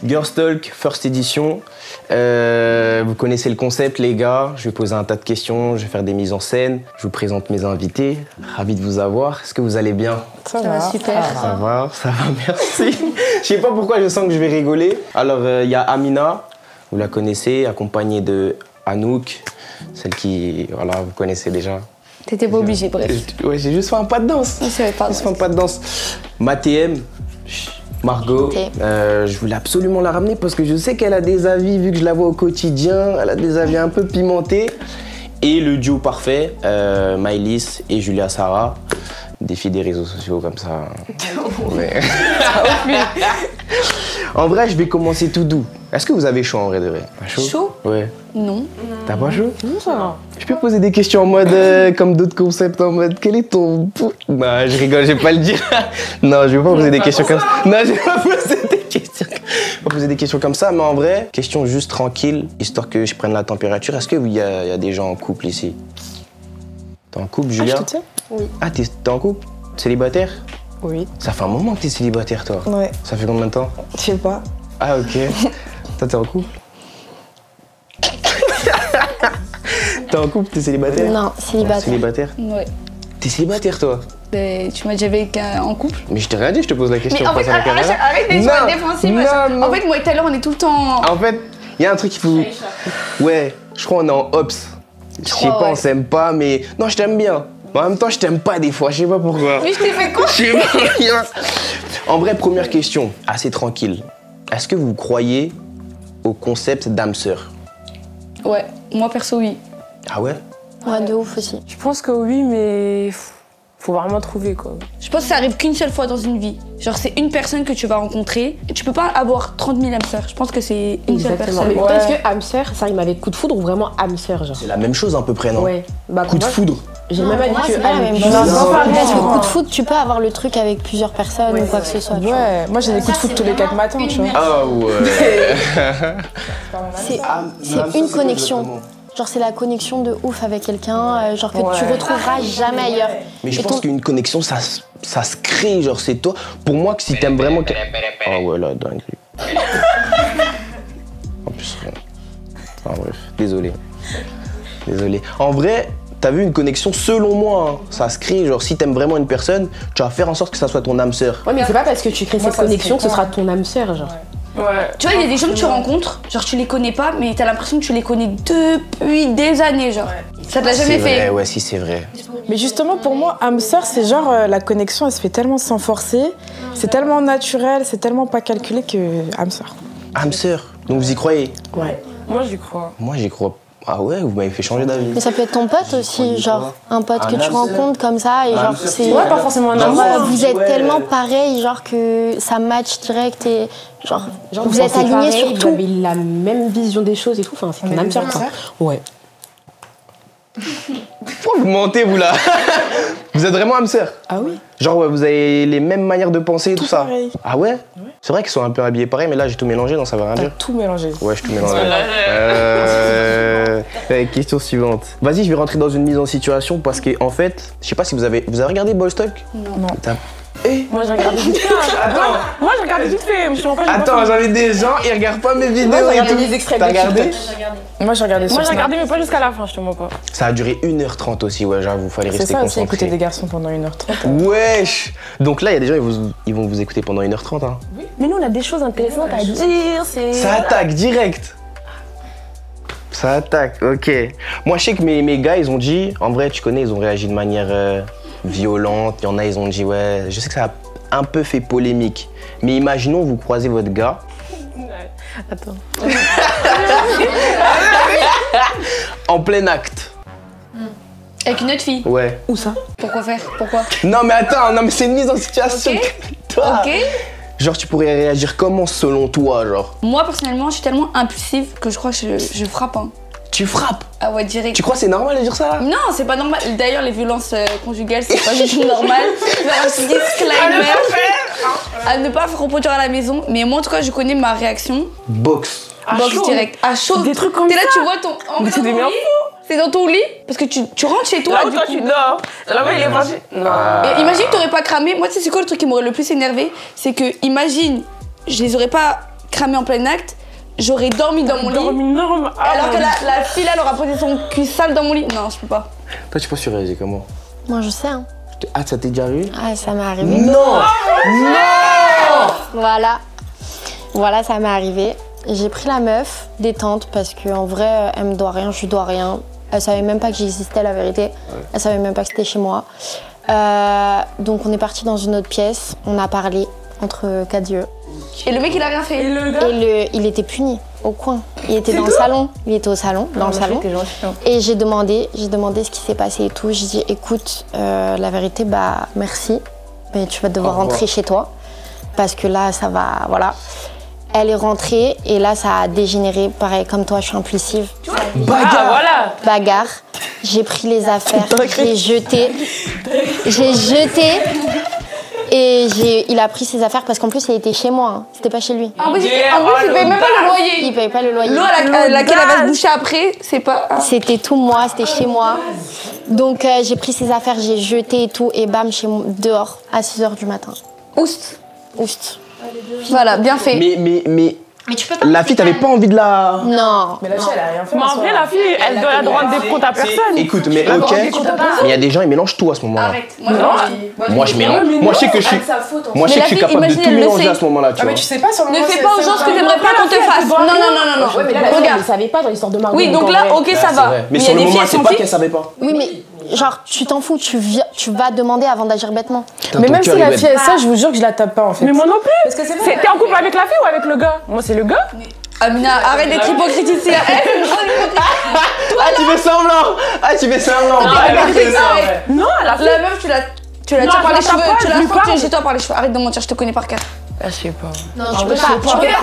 Girls Talk, first edition. Vous connaissez le concept, les gars. Je vais poser un tas de questions, je vais faire des mises en scène. Je vous présente mes invités. Ravi de vous avoir. Est-ce que vous allez bien? Ça va super. Ça va, merci. Je sais pas pourquoi je sens que je vais rigoler. Alors, il y a Amina, vous la connaissez, accompagnée de Anouk, celle qui, voilà, vous connaissez déjà. T'étais pas obligé, bref. Ouais, j'ai juste fait un pas de danse. C'est pas juste fait un pas de danse. Ma TM, Margot, je voulais absolument la ramener parce que je sais qu'elle a des avis, vu que je la vois au quotidien, elle a des avis un peu pimentés. Et le duo parfait, Maëlys et Julia Sarah, des filles des réseaux sociaux comme ça. Ouais. En vrai, je vais commencer tout doux. Est-ce que vous avez chaud en vrai de vrai? Chaud? Chaud? Ouais. Non. T'as pas chaud? Non, ça va. Je peux poser des questions en mode, comme d'autres concepts, en mode, quel est ton... Non, je rigole, je vais pas le dire. Non, je vais pas poser des questions comme ça. Non, je vais pas poser des questions. Je vais pas poser des questions comme ça, mais en vrai, question juste tranquille, histoire que je prenne la température. Est-ce qu'il y a des gens en couple ici? T'es en couple, Julia? Ah, je te tiens? Oui. Ah, t'es en couple? Célibataire? Oui. Ça fait un moment que t'es célibataire, toi? Ouais. Ça fait combien de temps? Je sais pas. Ah, ok. Toi, t'es en couple? T'es en couple, t'es célibataire? Non, célibataire. Célibataire? Ouais. T'es célibataire, toi? Tu m'as déjà vu en couple? Mais je t'ai rien dit, je te pose la question. Mais en fait, arrête d'être sur la défensive. Non. En fait, moi et tout à l'heure, on est tout le temps... En fait, il y a un truc qu'il faut... Ouais, je crois qu'on est en ops. Je sais pas, on s'aime pas, mais... Non, je t'aime bien. Mais en même temps, je t'aime pas des fois, je sais pas pourquoi. Mais je t'ai fait quoi? Je sais pas rien. En vrai, première question, assez tranquille. Est-ce que vous croyez au concept d'âme sœur? Ouais, moi perso, oui. Ah ouais? Ouais, de ouf aussi. Je pense que oui, mais faut vraiment trouver quoi. Je pense que ça arrive qu'une seule fois dans une vie. Genre, c'est une personne que tu vas rencontrer. Tu peux pas avoir 30 000 âmes sœurs. Je pense que c'est une seule personne. Mais est-ce que âme sœur, ça rime avec coup de foudre ou vraiment âme sœur, genre? C'est la même chose à peu près, non? Ouais. Bah, coup de foudre. J'ai même dit que c'est pas la même chose. Parce que coup de foot, tu peux avoir le truc avec plusieurs personnes ou quoi que ce soit. Ouais, moi j'ai des coups de foot tous les 4 matins, tu vois. Ah ouais. C'est une connexion. Genre c'est la connexion de ouf avec quelqu'un, genre que tu retrouveras jamais ailleurs. Mais je pense qu'une connexion, ça se crée, genre c'est toi. Pour moi, que si t'aimes vraiment... Ah ouais, là, dingue. En plus, rien. Ah bref, désolé. Désolé. En vrai, t'as vu une connexion, selon moi, hein, ça se crée. Genre si t'aimes vraiment une personne, tu vas faire en sorte que ça soit ton âme sœur. Ouais, mais c'est pas parce que tu crées cette connexion que ce sera ton âme sœur, genre. Ouais. Tu vois, il y a des gens que tu rencontres, genre tu les connais pas, mais t'as l'impression que tu les connais depuis des années, genre. Ça te l'a jamais fait. C'est vrai, ouais, si c'est vrai. Mais justement, pour moi, âme sœur, c'est genre la connexion, elle se fait tellement sans forcer, c'est tellement naturel, c'est tellement pas calculé que âme sœur. Âme sœur, donc vous y croyez? Ouais. Moi, j'y crois. Moi, j'y crois. Ah ouais, vous m'avez fait changer d'avis. Mais ça peut être ton pote aussi, genre un pote que tu rencontres comme ça et genre c'est... Ouais, pas forcément un amour. Vous êtes tellement pareil, genre que ça match direct et genre vous êtes alignés sur Vous tout. avez la même vision des choses et tout, enfin c'est ton âme sœur quoi. Ouais. Pourquoi vous mentez, vous là? Vous êtes vraiment âme sœur? Ah oui? Genre, ouais, vous avez les mêmes manières de penser et tout ça? Pareil. Ah ouais? C'est vrai qu'ils sont un peu habillés pareil, mais là j'ai tout mélangé, donc ça veut rien T'as dire. tout mélangé. Ouais, je tout mélangé. Question suivante. Vas-y, je vais rentrer dans une mise en situation parce que, en fait, je sais pas si vous avez regardé Boys Talk? Non. Moi, j'ai regardé vite fait. Attends. Moi, j'ai regardé vite fait. Je te rappelle, Attends, j'avais des gens, ils regardent pas mes vidéos. Moi, j'ai et regardé tout. les extraits T'as de regardé? Moi, j'ai regardé sur Snap. Mais pas jusqu'à la fin, je te mens pas. Ça a duré 1h30 aussi, ouais, j'avoue, fallait C'est rester ça aussi, écouter concentré. des garçons pendant 1h30. Wesh! Donc là, il y a des gens, ils vont vous écouter pendant 1h30. Hein. Mais nous on a des choses intéressantes à dire, c'est... Ça attaque direct! Ça attaque, ok. Moi, je sais que mes gars, ils ont dit, en vrai, tu connais, ils ont réagi de manière violente. Il y en a, ils ont dit, ouais, je sais que ça a un peu fait polémique. Mais imaginons, vous croisez votre gars. Attends. En plein acte. Avec une autre fille. Ouais. Où ça? Pourquoi faire? Pourquoi? Non, mais attends, non, mais c'est une mise en situation. Ok. Toi. Ok. Genre, tu pourrais réagir comment selon toi, genre? Moi, personnellement, je suis tellement impulsive que je crois que je frappe. Hein. Tu frappes? Ah ouais, direct. Tu crois que c'est normal de dire ça, là? Non, c'est pas normal. D'ailleurs, les violences conjugales, c'est pas du tout normal. Genre, un petit disclaimer à ne pas reproduire à la maison. Mais moi, en tout cas, je connais ma réaction. Boxe. Box direct. À chaud. Des trucs comme T'es là, ça. tu vois ton. Mais c'est des merdes. C'est dans ton lit parce que tu rentres chez toi. Là où du toi coup. tu dors, là-bas il est parti. Non. Et imagine que t'aurais pas cramé. Moi, tu sais, c'est quoi le truc qui m'aurait le plus énervé? C'est que, imagine, je les aurais pas cramé en plein acte, j'aurais dormi dans mon lit. Alors que la fille là, elle aura posé son cul sale dans mon lit. Non, je peux pas. Toi, tu penses que tu réagis comment? Moi, je sais. Hein. Ah, ça t'est déjà arrivé? Ah, ça m'est arrivé. Non! Voilà, ça m'est arrivé. J'ai pris la meuf, détente, parce qu'en vrai, elle me doit rien, je lui dois rien. Elle savait même pas que j'existais, la vérité. Ouais. Elle savait même pas que c'était chez moi. Donc on est parti dans une autre pièce, on a parlé entre quatre yeux. Et le mec, il a rien fait. Il était puni au coin. Il était dans le salon. Il était au salon, dans le salon. Et j'ai demandé ce qui s'est passé et tout. J'ai dit, écoute, la vérité, bah merci, mais tu vas devoir rentrer chez toi parce que là, ça va, voilà. Elle est rentrée et là, ça a dégénéré. Pareil, comme toi, je suis impulsive. Bagarre. Ah, voilà. Bagarre. J'ai pris les affaires, j'ai jeté. Et il a pris ses affaires parce qu'en plus, il était chez moi. Hein. C'était pas chez lui. En plus, il payait même pas le loyer. Il payait pas le loyer. L'eau à laquelle elle va se boucher après, c'est pas... C'était tout moi, c'était chez moi. Donc, j'ai pris ses affaires, j'ai jeté et tout. Et bam, dehors, à 6h du matin. Oust. Voilà, bien fait. Mais tu peux pas. La fille, t'avais pas envie de la. Non. Mais la fille, elle a rien fait. Mais en vrai, la fille, elle doit droit de compte à personne. Écoute, mais ok. Mais il y a des gens, ils mélangent tout à ce moment-là. Arrête. Moi, je mélange. Moi, je sais que je suis. Moi, je sais que je suis capable de tout mélanger à ce moment-là, tu vois. Mais tu sais pas sur le Ne moment. fais pas aux gens ce que t'aimerais pas qu'on te fasse. Non. Ouais, mais là, Regarde. elle savait pas dans l'histoire de Margot. Oui, donc là, ok, ça va. Mais il y sur a le des moment, filles, elle sait elles pas s'en qu'elle savait pas. Oui, mais genre, tu t'en fous, tu vas demander avant d'agir bêtement. Mais même si la fille est ça, je vous jure que je la tape pas en fait. Mais moi non plus. Parce que c'est vrai. T'es en couple avec la fille ou avec le gars? Moi, c'est le gars. Amina, arrête d'être hypocrite ici. Ah, tu fais semblant. Non, la fille. La meuf, tu la tires par les cheveux. Tu la prends chez toi par les cheveux. Arrête de mentir, je te connais par cœur. Je sais pas. Non,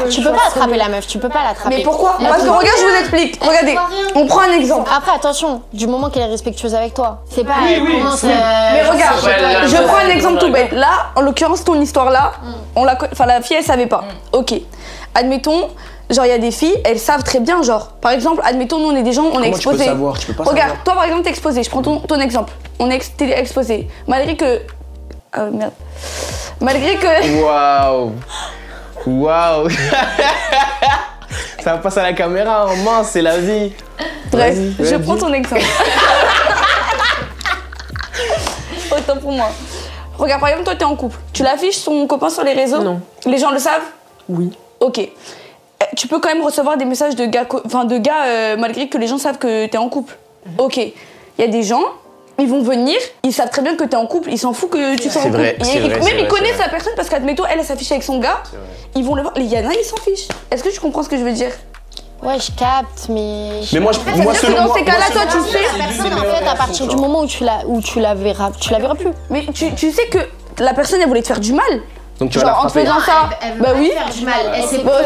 tu peux pas attraper la meuf, tu peux pas l'attraper. Mais pourquoi? Parce que regarde, je vous explique. Regardez, on prend un exemple. Après, attention, du moment qu'elle est respectueuse avec toi, c'est pas. Mais regarde, je prends un exemple tout bête. Là, en l'occurrence, ton histoire là, la fille, elle savait pas. Ok. Admettons, genre, il y a des filles, elles savent très bien, genre. Par exemple, admettons, nous, on est des gens, on est exposés. Tu peux savoir, tu peux pas Regarde, savoir. toi, par exemple, t'es exposé. Je prends ton exemple. T'es exposé. Malgré que... merde. Malgré que... Waouh. Ça va passer à la caméra, mince, c'est la vie. Bref, je vas-y. prends ton exemple. Autant pour moi. Regarde, par exemple, toi, t'es en couple. Tu l'affiches ton copain sur les réseaux? Non. Les gens le savent? Oui. Ok. Tu peux quand même recevoir des messages de gars, malgré que les gens savent que t'es en couple. Ok. Il y a des gens, ils vont venir, ils savent très bien que t'es en couple, ils s'en foutent que tu sois en couple. Même ils connaissent la personne parce qu'admettons, elle s'affiche avec son gars, ils vont le voir. Il y en a, ils s'en fichent. Est-ce que tu comprends ce que je veux dire? Ouais, je capte, mais. Mais moi, selon dans moi. ces cas-là, toi, tu sais. La personne, en fait, à partir du moment où tu la verras plus. Mais tu sais que la personne, elle voulait te faire du mal. Donc tu vas la Genre en te frapper. faisant ça. Bah oui. Faire du mal.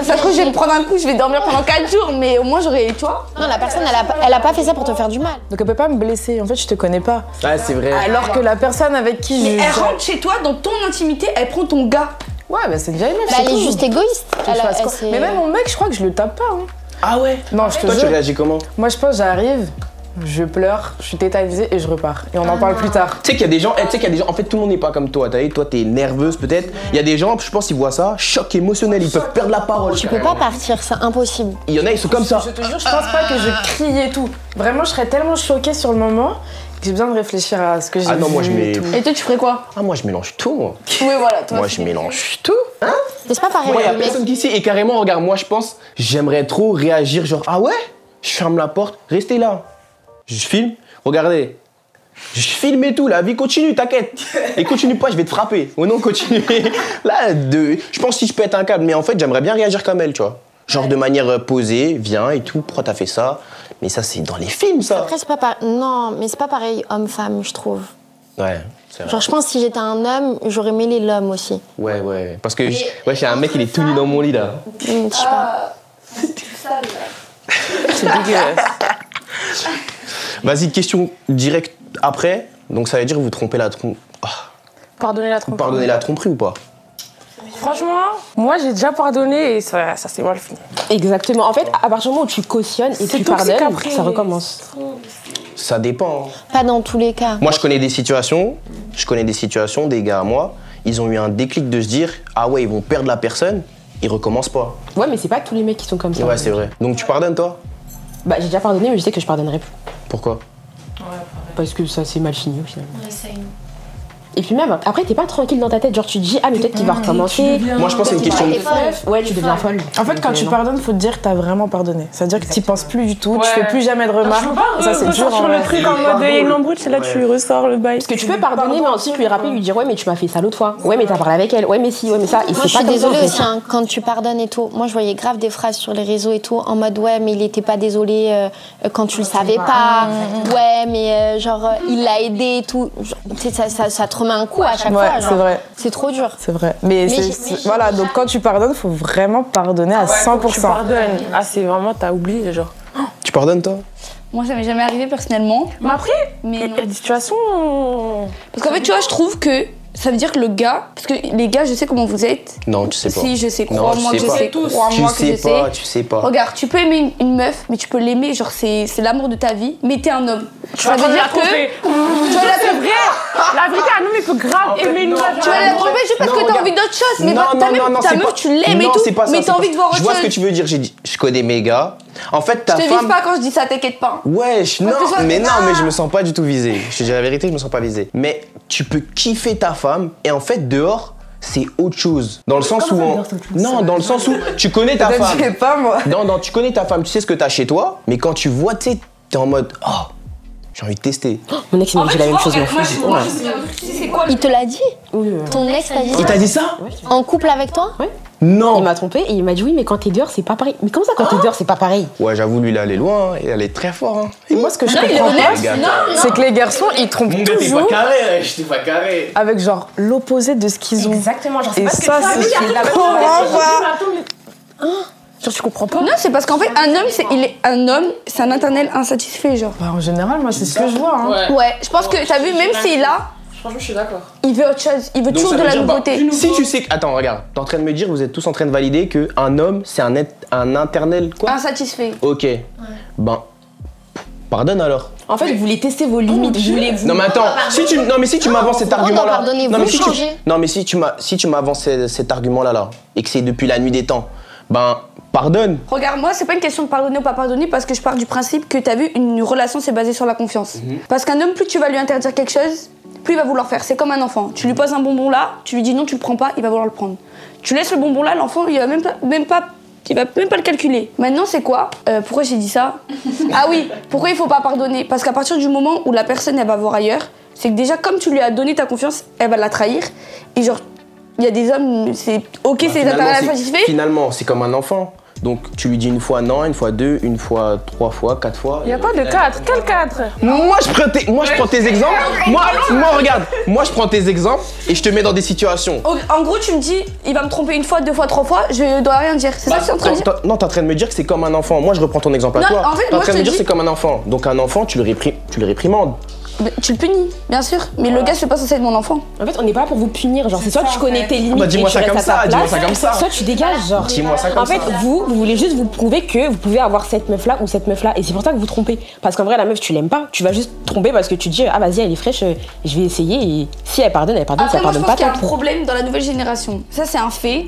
Ça se trouve, je vais me prendre un coup, je vais dormir pendant 4 jours, mais au moins j'aurais. Tu vois? Non, la personne, elle a pas fait ça pour te faire du mal. Donc elle peut pas me blesser, en fait je te connais pas. Ah, c'est vrai. Alors que la personne avec qui Mais je. elle rentre chez toi, dans ton intimité, elle prend ton gars. Ouais, bah c'est déjà une meuf. Bah, c'est elle est tout. juste égoïste. Que je fasse quoi. Mais même mon mec, je crois que je le tape pas. Hein. Ah ouais. Non, je te Toi, tu jure. réagis comment? Moi je pense, j'arrive, je pleure, je suis tétanisée et je repars. Et on en parle plus tard. Tu sais qu'il y a des gens, en fait tout le monde n'est pas comme toi, toi t'es nerveuse peut-être. Il y a des gens, je pense qu'ils voient ça, choc émotionnel, ils peuvent perdre la parole. Tu peux pas partir, c'est impossible. Il y en a, ils sont comme ça. Je te jure, je pense pas que je crie et tout. Vraiment, je serais tellement choquée sur le moment que j'ai besoin de réfléchir à ce que j'ai vu. Ah non, moi, je mets- et tout. Et toi, tu ferais quoi? Ah moi je mélange tout moi. Oui, voilà, toi. Moi je mélange tout. Mais c'est pas pareil, Moi y a les mecs. personne qui sait et carrément regarde moi je pense, j'aimerais trop réagir genre ah ouais, je ferme la porte, restez là. Je filme, regardez. Je filme et tout, la vie continue, t'inquiète. Et continue pas, je vais te frapper. Oh non, continue. Là, je pense si je pète un câble, mais en fait, j'aimerais bien réagir comme elle, tu vois. Genre de manière posée, viens et tout, pourquoi t'as fait ça? Mais ça, c'est dans les films, ça. Après, c'est pas pareil. Non, mais c'est pas pareil homme-femme, je trouve. Ouais, c'est vrai. Genre, je pense que si j'étais un homme, j'aurais mêlé l'homme aussi. Ouais. Parce que, ouais, j'ai un mec, il est tout nu dans mon lit, là. Je sais pas. C'est dégueulasse. Vas-y, question directe après. Donc, ça veut dire que vous trompez la trompe. Pardonnez la Vous tromperie. pardonnez la tromperie ou pas? Franchement, moi j'ai déjà pardonné et ça s'est mal fini. Exactement. En fait, à partir du moment où tu cautionnes et C'est tu toxique pardonnes, après. ça recommence. Ça dépend. Hein. Pas dans tous les cas. Moi, je connais des situations, des gars à moi, ils ont eu un déclic de se dire, ah ouais, ils vont perdre la personne, il recommence pas. Ouais, mais c'est pas tous les mecs qui sont comme ça. Ouais, c'est vrai. Donc tu pardonnes, toi? Bah, j'ai déjà pardonné, mais je sais que je pardonnerai plus. Pourquoi? Parce que ça s'est mal fini au final. Et puis même, après, t'es pas tranquille dans ta tête, genre tu te dis, ah, mais peut-être qu'il va recommencer. Moi, je pense que c'est une question de. Ouais, tu deviens folle. En fait, quand tu pardonnes, faut te dire que t'as vraiment pardonné. C'est-à-dire que t'y penses plus du tout, tu fais plus jamais de remarques. Ça, c'est dur. Sur le truc en mode, il y a une embrouille, c'est là, tu ressors le bail. Parce que tu peux pardonner, mais ensuite lui rappeler, lui dire, ouais, mais tu m'as fait ça l'autre fois. Ouais, mais t'as parlé avec elle. Ouais, mais si, ouais, mais ça. Et Moi, c'est je pas suis comme ça, en désolée fait. aussi, hein, quand tu pardonnes et tout. Moi, je voyais grave des phrases sur les réseaux et tout, en mode ouais, mais il était pas désolé quand tu le savais pas. Ouais, mais il l'a aidé et tout. Genre, tu sais, ça te remet un coup à chaque fois. Ouais, genre. c'est vrai. C'est trop dur. C'est vrai. Mais voilà, donc quand tu pardonnes, faut vraiment pardonner à 100%. Tu pardonnes. Ah, c'est vraiment, t'as oublié, genre. Tu pardonnes, toi? Moi, ça m'est jamais arrivé personnellement. Mais après, Mais il non. y a des situations. Parce qu'en fait, tu vois, je trouve que ça veut dire que le gars, parce que les gars, je sais comment vous êtes. Non, tu sais pas. Si, je sais, Non, crois-moi tu que sais je pas. sais, crois-moi que je sais. Tu sais pas. Regarde, tu peux aimer une meuf, mais tu peux l'aimer, genre c'est l'amour de ta vie, mais t'es un homme. Ça veut dire que. Tu vas la tromper. La vérité, un homme, il peut grave aimer une meuf. Tu vas la tromper juste parce que t'as envie d'autre chose. Mais ta meuf, tu l'aimes et tout, mais t'as envie de voir autre chose. Je vois ce que chose. tu veux dire, je connais mes gars. En fait, ta Je te femme. vise pas quand je dis ça, t'inquiète pas. Ouais, non, que ça- mais je me sens pas du tout visé. Je te dis la vérité, je me sens pas visé. Mais tu peux kiffer ta femme et en fait, dehors, c'est autre chose. Dans le sens où. Non, dans le sens où tu connais ta femme. Je sais pas, moi. Non, tu connais ta femme, tu sais ce que t'as chez toi, mais quand tu vois, tu sais, t'es en mode. Oh, j'ai envie de tester. Mon ex, il m'a dit la même chose, mon frère. Il te l'a dit? Ton ex t'a dit Il ça? t'a dit ça? En couple avec toi? Non. Il m'a trompé et il m'a dit, oui, mais quand t'es dehors, c'est pas pareil. Mais comment ça, quand t'es dehors, c'est pas pareil? Ouais, j'avoue, lui, il est allé loin, il est allé très fort. Hein. Et moi, ce que je comprends pas, c'est que les garçons, ils trompent toujours carré, j'étais pas carré. avec genre l'opposé de ce qu'ils ont. Exactement, genre, Et ça, c'est ce que je comprends pas. Genre, tu comprends pas? Non, c'est parce qu'en fait, un homme, c'est un internel insatisfait, genre. Bah, en général, moi, c'est ce que je vois. Hein. Ouais, je pense que t'as vu, même s'il a, Franchement, je suis d'accord. il veut autre chose, il veut toujours de la nouveauté. Si tu sais que. Attends, regarde, t'es en train de me dire, vous êtes tous en train de valider qu'un homme, c'est un internel quoi? Insatisfait. Ok. Ben. Pardonne alors. En fait, vous voulez tester vos limites, vous voulez. Non mais attends, si tu m'avances cet argument-là. pardonnez, Non vous mais changez. non mais si tu m'avances cet argument-là là et que c'est depuis la nuit des temps, ben pardonne. Regarde, moi, c'est pas une question de pardonner ou pas pardonner parce que je pars du principe que t'as vu, une relation, c'est basé sur la confiance. Parce qu'un homme, plus tu vas lui interdire quelque chose, plus il va vouloir faire. C'est comme un enfant. Tu lui poses un bonbon là, tu lui dis non, tu le prends pas, il va vouloir le prendre. Tu laisses le bonbon là, l'enfant, il va même pas le calculer. Maintenant, c'est quoi? Pourquoi j'ai dit ça? Ah oui, pourquoi il faut pas pardonner? Parce qu'à partir du moment où la personne, elle va voir ailleurs, c'est que déjà, comme tu lui as donné ta confiance, elle va la trahir. Et genre, il y a des hommes, c'est ok, c'est intérêt satisfait. Finalement, c'est comme un enfant. Donc tu lui dis une fois non, une fois deux, une fois trois fois, quatre fois. Il n'y a pas de 4. Quel 4? Moi je prends tes exemples. Moi regarde, moi je prends tes exemples et je te mets dans des situations. En gros, tu me dis, il va me tromper une fois, deux fois, trois fois, je dois rien dire. C'est ça que tu es en train de dire? Non, t'es en train de me dire que c'est comme un enfant. Moi je reprends ton exemple à Non, toi. en fait, t'es en moi, train de je me te dire que dis- c'est comme un enfant. Donc un enfant, tu le réprimandes. Tu le punis, bien sûr. Mais le gars, c'est pas censé être mon enfant. En fait, on n'est pas là pour vous punir. Genre, c'est soit tu connais tes limites. Bah, dis-moi et tu ça restes comme à ta ça, dis-moi place, ça comme ça. Soit tu dégages, genre. Dis-moi ça comme En fait, ça. vous voulez juste vous prouver que vous pouvez avoir cette meuf-là ou cette meuf-là. Et c'est pour ça que vous trompez. Parce qu'en vrai, la meuf, tu l'aimes pas. Tu vas juste tromper parce que tu te dis, ah vas-y, elle est fraîche, je vais essayer. Et si elle pardonne, elle pardonne. Si Après, elle moi, je pardonne pense pas, qu'il y a tant un pis. problème dans la nouvelle génération. Ça, c'est un fait.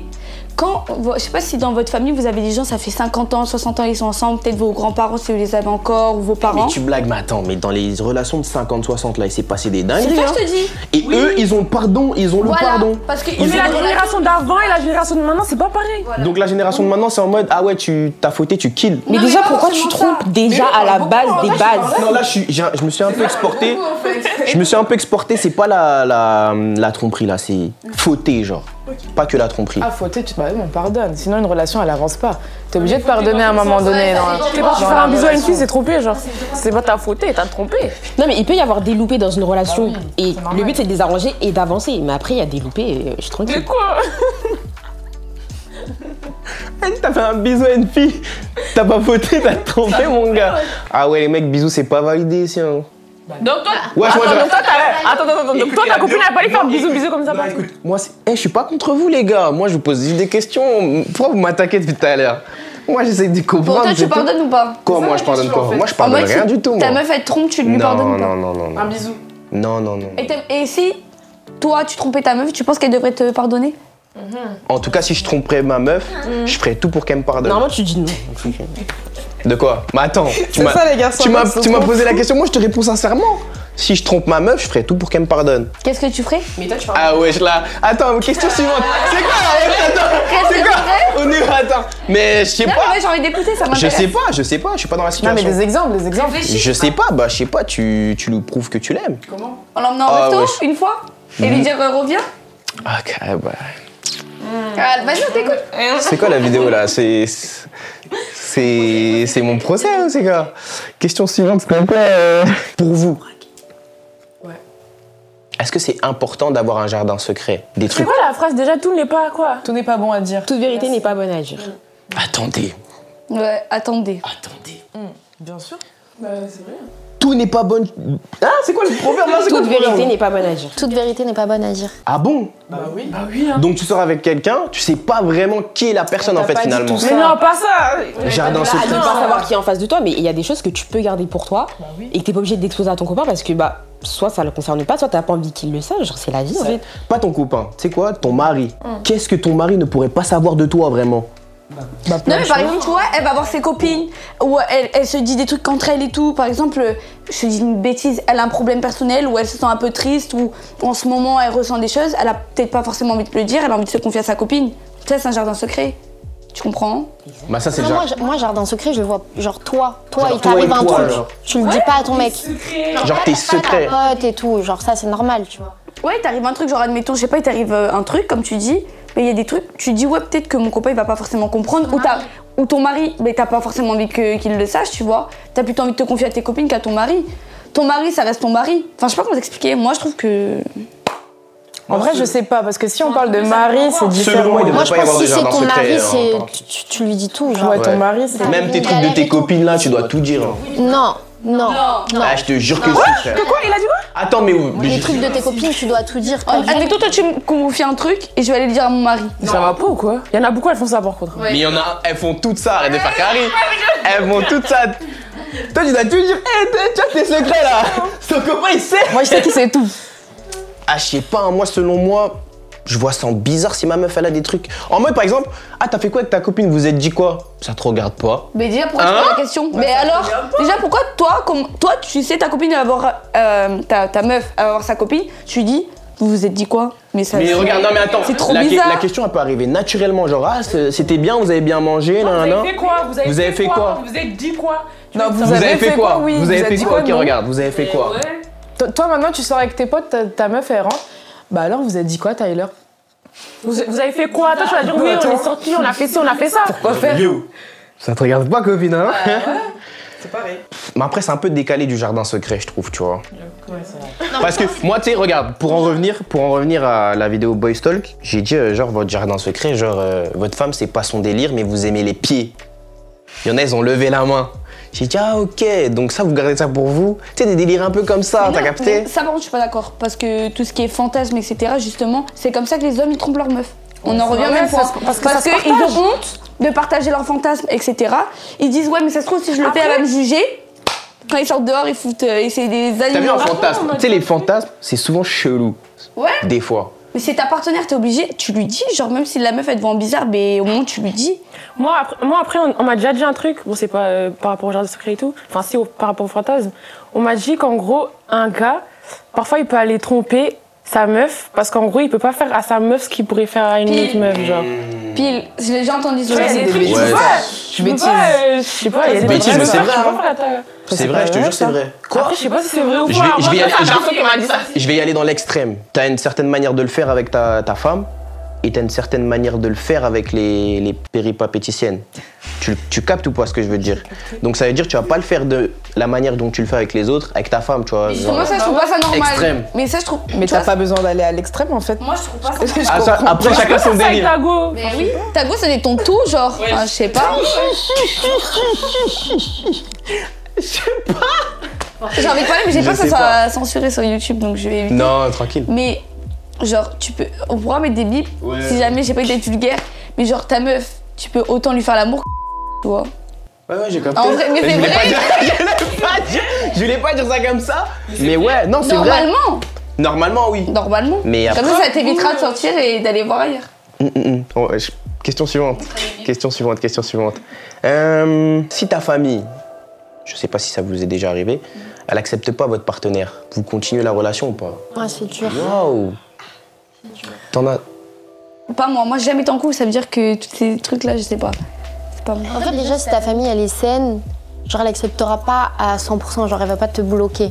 Je sais pas si dans votre famille, vous avez des gens, ça fait 50 ans, 60 ans, ils sont ensemble. Peut-être vos grands-parents, si vous les avez encore, ou vos parents. Mais tu blagues, mais attends, mais dans les relations de 50-60 là, il s'est passé des C'est dingueries. ça Hein. que je te dis. Et eux, ils ont le pardon, ils ont le Voilà. pardon. Parce que Ils Mais ont- la génération d'avant et la génération de maintenant, c'est pas pareil. Donc la génération de maintenant, c'est en mode ah ouais, t'as fauté, tu kills. Mais Non, déjà, mais pas pourquoi tu forcément trompes déjà à la base des bases? Non là, je me suis un peu exporté. Je me suis un peu exporté. C'est pas la tromperie là, c'est fauter genre. Pas que la tromperie. Ah, fauté, on pardonne. Sinon, une relation, elle avance pas. T'es obligé de pardonner à un moment donné. C'est quand tu fais un bisou à une fille, c'est trompé, genre. C'est pas ta faute, t'as trompé. Non, mais il peut y avoir des loupés dans une relation. Et le but, c'est de les arranger et d'avancer. Mais après, il y a des loupés, je suis tranquille. Mais quoi? T'as fait un bisou à une fille, t'as pas fauté, t'as trompé mon gars. Ah ouais les mecs, bisous c'est pas validé ici. Hein. Donc toi, Ouais, moi attends, donc toi, ta copine elle a pas allé faire bisous comme ça. Non, écoute, moi je suis pas contre vous les gars. Moi je vous pose juste des questions. Pourquoi vous m'attaquez depuis tout à l'heure? Moi j'essaie de comprendre. Pour toi, tu c'est tout. pardonnes ou pas? Quoi moi je pardonne quoi? Moi je En pardonne mode, rien si du tout. Ta moi. meuf, elle te trompe, tu lui Non, pardonnes pas? non. Un bisou. Non. Et si toi, tu trompais ta meuf, tu penses qu'elle devrait te pardonner? En tout cas, si je tromperais ma meuf, je ferais tout pour qu'elle me pardonne. Normalement, tu dis non. De quoi? Mais attends, tu m'as posé la question, moi je te réponds sincèrement. Si je trompe ma meuf, je ferais tout pour qu'elle me pardonne. Qu'est-ce que tu ferais? Mais toi, tu parles. Ah ouais, là. Attends, question suivante. C'est quoi là? C'est quoi? On est. Attends. Mais je sais Non, pas. mais j'ai envie d'écouter, ça m'intéresse. Je sais pas, je suis pas dans la Non, situation. mais des exemples. Je sais pas, bah je sais pas, tu nous prouves que tu l'aimes. Comment? En l'emmenant en Ah, resto, ouais. une fois? Et lui dire reviens? Ok, bah. Ah, vas-y, on t'écoute. C'est quoi la vidéo là? C'est mon procès, hein, c'est quoi? Question suivante, s'il vous plaît. Pour vous. Ouais. Est-ce que c'est important d'avoir un jardin secret? Des C'est trucs. quoi la phrase déjà? Tout n'est pas quoi? Tout n'est pas bon à dire. Toute vérité n'est pas bonne à dire. Attendez. Ouais, attendez. Bien sûr. Bah, c'est vrai. Tout n'est pas bon. Ah, c'est quoi le proverbe là? C'est quoi Toute le proverbe vérité n'est pas bonne à dire. Toute vérité n'est pas bonne à dire. Ah bon? Bah oui. Bah oui, hein. Donc tu sors avec quelqu'un, tu sais pas vraiment qui est la personne en fait pas dit finalement. tout ça. Mais non, pas ça. Jardin À ne secret. pas savoir qui est en face de toi, mais il y a des choses que tu peux garder pour toi oui. et que t'es pas obligé d'exposer à ton copain parce que bah soit ça le concerne pas, soit t'as pas envie qu'il le sache. Genre c'est la vie en fait. Pas ton copain, tu sais quoi? Ton mari. Qu'est-ce que ton mari ne pourrait pas savoir de toi vraiment? Non mais par exemple, tu vois, elle va voir ses copines, ou elle se dit des trucs entre elles et tout. Par exemple, je te dis une bêtise, elle a un problème personnel, ou elle se sent un peu triste, ou en ce moment elle ressent des choses, elle a peut-être pas forcément envie de le dire, elle a envie de se confier à sa copine. Ça c'est un jardin secret. Tu comprends? Bah ça c'est Non, genre. moi, jardin secret, je le vois genre toi, Genre il toi t'arrive et un toi, truc, genre. tu le dis pas à ton mec. Genre tes secrets. Ta pote et tout, genre ça c'est normal, tu vois. Ouais, t'arrive un truc, genre admettons, je sais pas, il t'arrive un truc, comme tu dis, mais il y a des trucs, tu dis ouais, peut-être que mon copain il va pas forcément comprendre, ou ton mari, mais t'as pas forcément envie qu'il le sache, tu vois. T'as plutôt envie de te confier à tes copines qu'à ton mari. Ton mari, ça reste ton mari. Enfin, je sais pas comment t'expliquer, moi je trouve que. En vrai, je sais pas, parce que si on parle de mari, c'est Selon différent. moi, il Moi devrait je pas y pense avoir que de si c'est jardin ton secret. mari, hein. tu lui dis tout, genre. Ouais, ton mari, c'est. Même tes trucs de tes copines là, tu dois tout dire. hein. Non. Ah, je te jure que si, frère. Quoi? Il a dit quoi? Attends, mais où? Les trucs de tes copines, tu dois tout dire. pas dire. Admettons, toi tu me confies un truc et je vais aller le dire à mon mari. Ça va pas ou quoi? Il y en a beaucoup, elles font ça par contre. Mais il y en a, elles font tout ça, arrête de faire carré. Elles font tout ça. Toi, tu dois tout dire, hé, tu as tes secrets là. Son copain, il sait. Moi, je sais qui c'est tout. Ah, je sais pas, hein, moi, selon moi, je vois ça en bizarre si ma meuf, elle a des trucs. En mode, par exemple, ah, t'as fait quoi avec ta copine? Vous êtes dit quoi? Ça te regarde pas. Mais déjà, pourquoi tu Hein? poses la question? Mais alors, déjà, pourquoi toi, tu sais ta copine, elle va avoir, ta meuf, elle va avoir sa copine, tu lui dis, vous vous êtes dit quoi? Mais ça. Mais regarde, non, mais attends, C'est trop la bizarre. question, elle peut arriver naturellement. Genre, ah, c'était bien, vous avez bien mangé, Vous nan, avez nan. fait quoi? Vous avez fait quoi? Vous avez dit quoi? Non, Vous avez fait quoi? oui. Vous avez fait dit quoi? Ok, non regarde, vous avez fait quoi? Ouais. Toi, maintenant, tu sors avec tes potes, ta meuf, elle rentre. Bah alors, vous avez dit quoi, Tyler? Vous avez fait quoi? Toi, tu vas dire oui, on est sortis, on a fait ci, on a fait ça. Pourquoi faire? Ça te regarde pas, copine, hein? C'est pareil. Mais après, c'est un peu décalé du jardin secret, je trouve, tu vois. Ouais, c'est vrai. Parce que moi, tu sais, regarde, pour en revenir à la vidéo Boys Talk, j'ai dit, genre, votre jardin secret, genre, votre femme, c'est pas son délire, mais vous aimez les pieds. Il y en a, ils ont levé la main. J'ai dit, ah, ok, donc ça, vous gardez ça pour vous. Tu sais, des délires un peu comme ça, t'as capté? Ça, par contre, je suis pas d'accord. Parce que tout ce qui est fantasme, etc., justement, c'est comme ça que les hommes, ils trompent leur meuf. On en revient au même point. Parce qu'ils ont honte de partager leurs fantasmes, etc. Ils disent, ouais, mais ça se trouve, si je le fais, elle va me juger. Quand ils sortent dehors, ils foutent. Et c'est des T'as vu animaux. un fantasme? Tu sais, les fantasmes, c'est souvent chelou. Ouais. Des fois. Mais c'est ta partenaire, t'es obligé, tu lui dis, genre, même si la meuf, elle te voit bizarre, mais au moins, tu lui dis. Moi, après, on m'a déjà dit un truc. Bon, c'est pas par rapport au jardin secret et tout. Enfin, si, par rapport au fantasme. On m'a dit qu'en gros, un gars, parfois, il peut aller tromper sa meuf parce qu'en gros, il peut pas faire à sa meuf ce qu'il pourrait faire à une autre meuf, genre. Pile, j'ai déjà entendu ça. Ouais, c'est des des trucs, bêtises. tu vois, Je tu peux bêtise. pas, je sais pas, il y a des Bêtise, trucs mais c'est comme ça, vrai, tu peux hein. pas faire la- C'est vrai, je te jure, c'est vrai. Après, je sais pas si c'est vrai ou pas. Je vais y aller. Moi, c'est qui m'a dit ça. Je vais y aller dans l'extrême. T'as une certaine manière de le faire avec ta femme et t'as une certaine manière de le faire avec les péripapéticiennes. Tu captes ou pas ce que je veux dire? Donc ça veut dire que tu vas pas le faire de la manière dont tu le fais avec les autres, avec ta femme, tu vois. Justement, genre. ça, je trouve pas ça normal. Extrême. Mais ça, je trouve. Mais tu t'as vois, pas besoin d'aller à l'extrême, en fait. Moi, je trouve pas ça. Ah, ça, après, chacun son Ça avec délire. ta go. Mais oui, ta go, c'est ton tout, genre. Enfin, je sais pas. J'ai envie de parler, mais j'ai Je peur que ça sais soit pas. censuré sur YouTube, donc je vais éviter. Non, tranquille. Mais, genre, on pourra mettre des bips Ouais. si jamais j'ai pas été vulgaire. Mais, genre, ta meuf, tu peux autant lui faire l'amour que tu vois. Ouais, j'ai capté. En vrai, mais c'est je voulais vrai. pas dire, je voulais pas dire ça comme ça. Mais ouais, non, c'est vrai. Normalement, Normalement, oui. normalement. Mais Comme après- ça t'évitera de sortir et d'aller voir ailleurs. Oh, question suivante. Question suivante. Si ta famille, je sais pas si ça vous est déjà arrivé, elle accepte pas votre partenaire, vous continuez la relation ou pas? Ouais, c'est dur. Waouh. T'en as... Pas moi. Moi, j'ai jamais été en couple. Ça veut dire que tous ces trucs-là, je sais pas. C'est pas moi. En fait, déjà, si ta famille, elle est saine, genre, elle acceptera pas à 100%, genre, elle va pas te bloquer.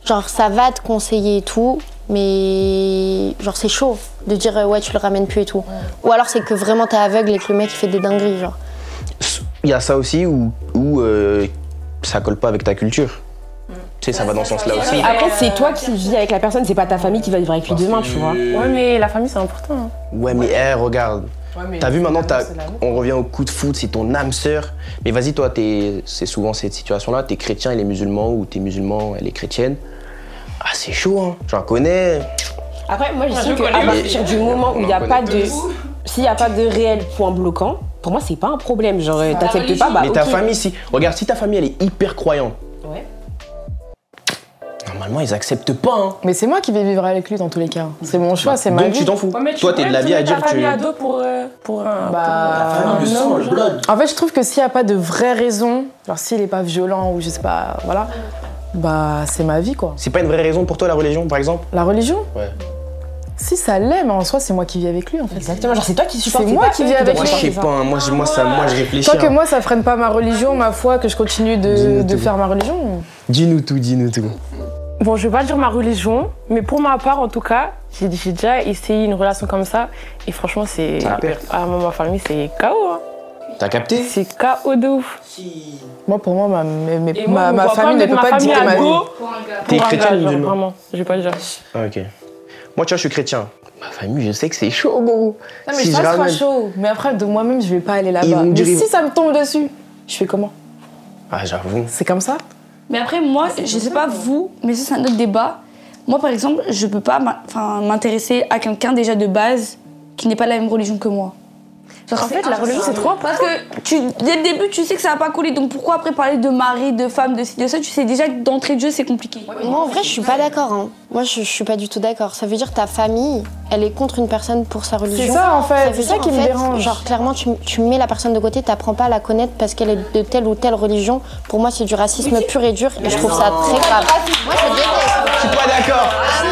Genre, ça va te conseiller et tout, mais genre, c'est chaud de dire ouais, tu le ramènes plus et tout. Ou alors, c'est que vraiment t'es aveugle et que le mec, il fait des dingueries, genre. Il y a ça aussi où ça colle pas avec ta culture. Tu sais, ça va dans ce sens-là aussi. Après, c'est toi qui vis avec la personne, c'est pas ta famille qui va vivre avec lui demain, tu vois. Ouais, mais la famille, c'est important. Hein. Ouais, mais regarde. T'as vu maintenant, on revient au coup de foot, c'est ton âme sœur. Mais vas-y, toi, c'est souvent cette situation-là, t'es chrétien, il est musulman, ou t'es musulman, elle est chrétienne. Ah, c'est chaud, hein. J'en connais. Après, moi, je sais qu'à partir du moment où il n'y a pas de... S'il n'y a pas de réel point bloquant, pour moi, c'est pas un problème. Genre, t'acceptes pas, bah mais ta famille, regarde, si ta famille, elle est hyper croyante, ouais. Normalement, ils acceptent pas, hein. Mais c'est moi qui vais vivre avec lui dans tous les cas. C'est mon choix, c'est ma vie. Donc tu t'en fous. Ouais, Toi, t'es de l'avis à dire que tu... ado pour un... En fait, je trouve que s'il n'y a pas de vraie raison, genre s'il est pas violent ou je sais pas, voilà, bah c'est ma vie, quoi. C'est pas une vraie raison pour toi, la religion, par exemple? La religion? Ouais. Si ça l'est, mais en soi, c'est moi qui vis avec lui, en fait. Exactement, genre c'est toi qui supportes. C'est moi qui vis avec Moi, lui. je sais pas, hein. moi, je réfléchis. Tant que hein. moi, ça freine pas ma religion, ma foi, que je continue de faire ma religion. Dis-nous tout, dis-nous tout. Bon, je vais pas dire ma religion, mais pour ma part, en tout cas, j'ai déjà essayé une relation comme ça. Et franchement, c'est... Ah, ma famille, c'est KO. Hein. T'as capté? C'est KO de ouf. Moi, pour moi, moi, ma famille ne peut pas dicter ma vie. T'es chrétien ou musulman? Vraiment, je vais pas le dire. Ah, ok. Moi, tu vois, je suis chrétien. Ma famille, je sais que c'est chaud, gros. Non, mais ça sera chaud. Mais après, de moi-même, je vais pas aller là-bas. Mais si ça me tombe dessus, je fais comment? Ah, j'avoue. C'est comme ça? Mais après, moi, je sais pas vous, mais ça, c'est un autre débat. Moi, par exemple, je peux pas m'intéresser à quelqu'un déjà de base qui n'est pas de la même religion que moi. Genre, en fait, la religion, c'est trop. Parce que dès le début, tu sais que ça va pas couler. Donc pourquoi après parler de mari, de femme, de ci, de ça? Tu sais déjà que d'entrée de jeu, c'est compliqué. Moi, en vrai, je suis pas d'accord. Hein. Moi, je suis pas du tout d'accord. Ça veut dire que ta famille, elle est contre une personne pour sa religion. C'est ça, en fait. C'est ça qui me fait, dérange. Genre, clairement, tu mets la personne de côté, t'apprends pas à la connaître parce qu'elle est de telle ou telle religion. Pour moi, c'est du racisme pur et dur. Et je trouve ça très grave. Moi, je déteste. Je suis pas d'accord.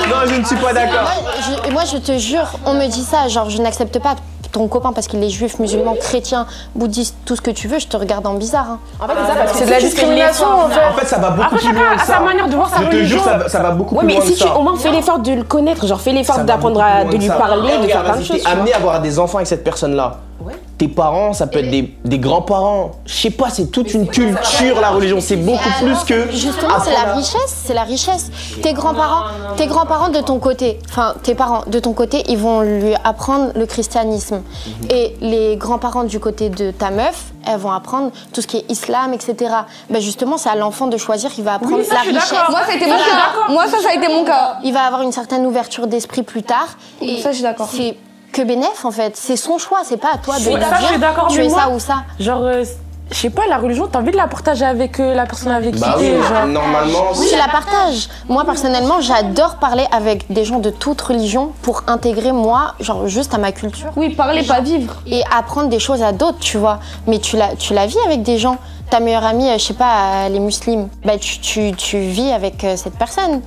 Non, je ne suis pas d'accord. Moi, je te jure, on me dit ça. Genre, je n'accepte pas ton copain parce qu'il est juif, musulman, chrétien, bouddhiste, tout ce que tu veux, je te regarde en bizarre. Hein. En fait, c'est ça, parce que c'est de la discrimination, en fait. En fait, ça va beaucoup plus loin que ça. sa manière de voir sa religion. Je te jure, ça va beaucoup ouais, plus loin mais que si ça. tu au moins fais l'effort de le connaître, genre fais l'effort d'apprendre de lui parler, de faire plein de choses. T'es amené à avoir des enfants avec cette personne-là. Ouais. Tes parents, ça peut être des grands-parents. Je sais pas, c'est toute une culture, la religion. C'est beaucoup plus que. Justement, c'est la richesse. Tes grands-parents de ton côté, enfin tes parents de ton côté, ils vont lui apprendre le christianisme. Et les grands-parents du côté de ta meuf, elles vont apprendre tout ce qui est islam, etc. Ben justement, c'est à l'enfant de choisir, il va apprendre la richesse. Moi, ça a été mon cas. Moi, ça a été mon cas. Il va avoir une certaine ouverture d'esprit plus tard. Et ça, je suis d'accord. C'est que bénéf, en fait. C'est son choix, c'est pas à toi de Ça, je suis d'accord, tu mais es moi, ça ou ça. Genre, je sais pas, la religion, t'as envie de la partager avec la personne avec qui Bah oui, t'es, genre. normalement. Oui, je la partage. Moi, personnellement, j'adore parler avec des gens de toute religion pour intégrer, moi, genre, juste à ma culture. Oui, parler, pas vivre. Et apprendre des choses à d'autres, tu vois. Mais tu la vis avec des gens. Ta meilleure amie, je sais pas, elle est musulmane. Bah, tu vis avec cette personne.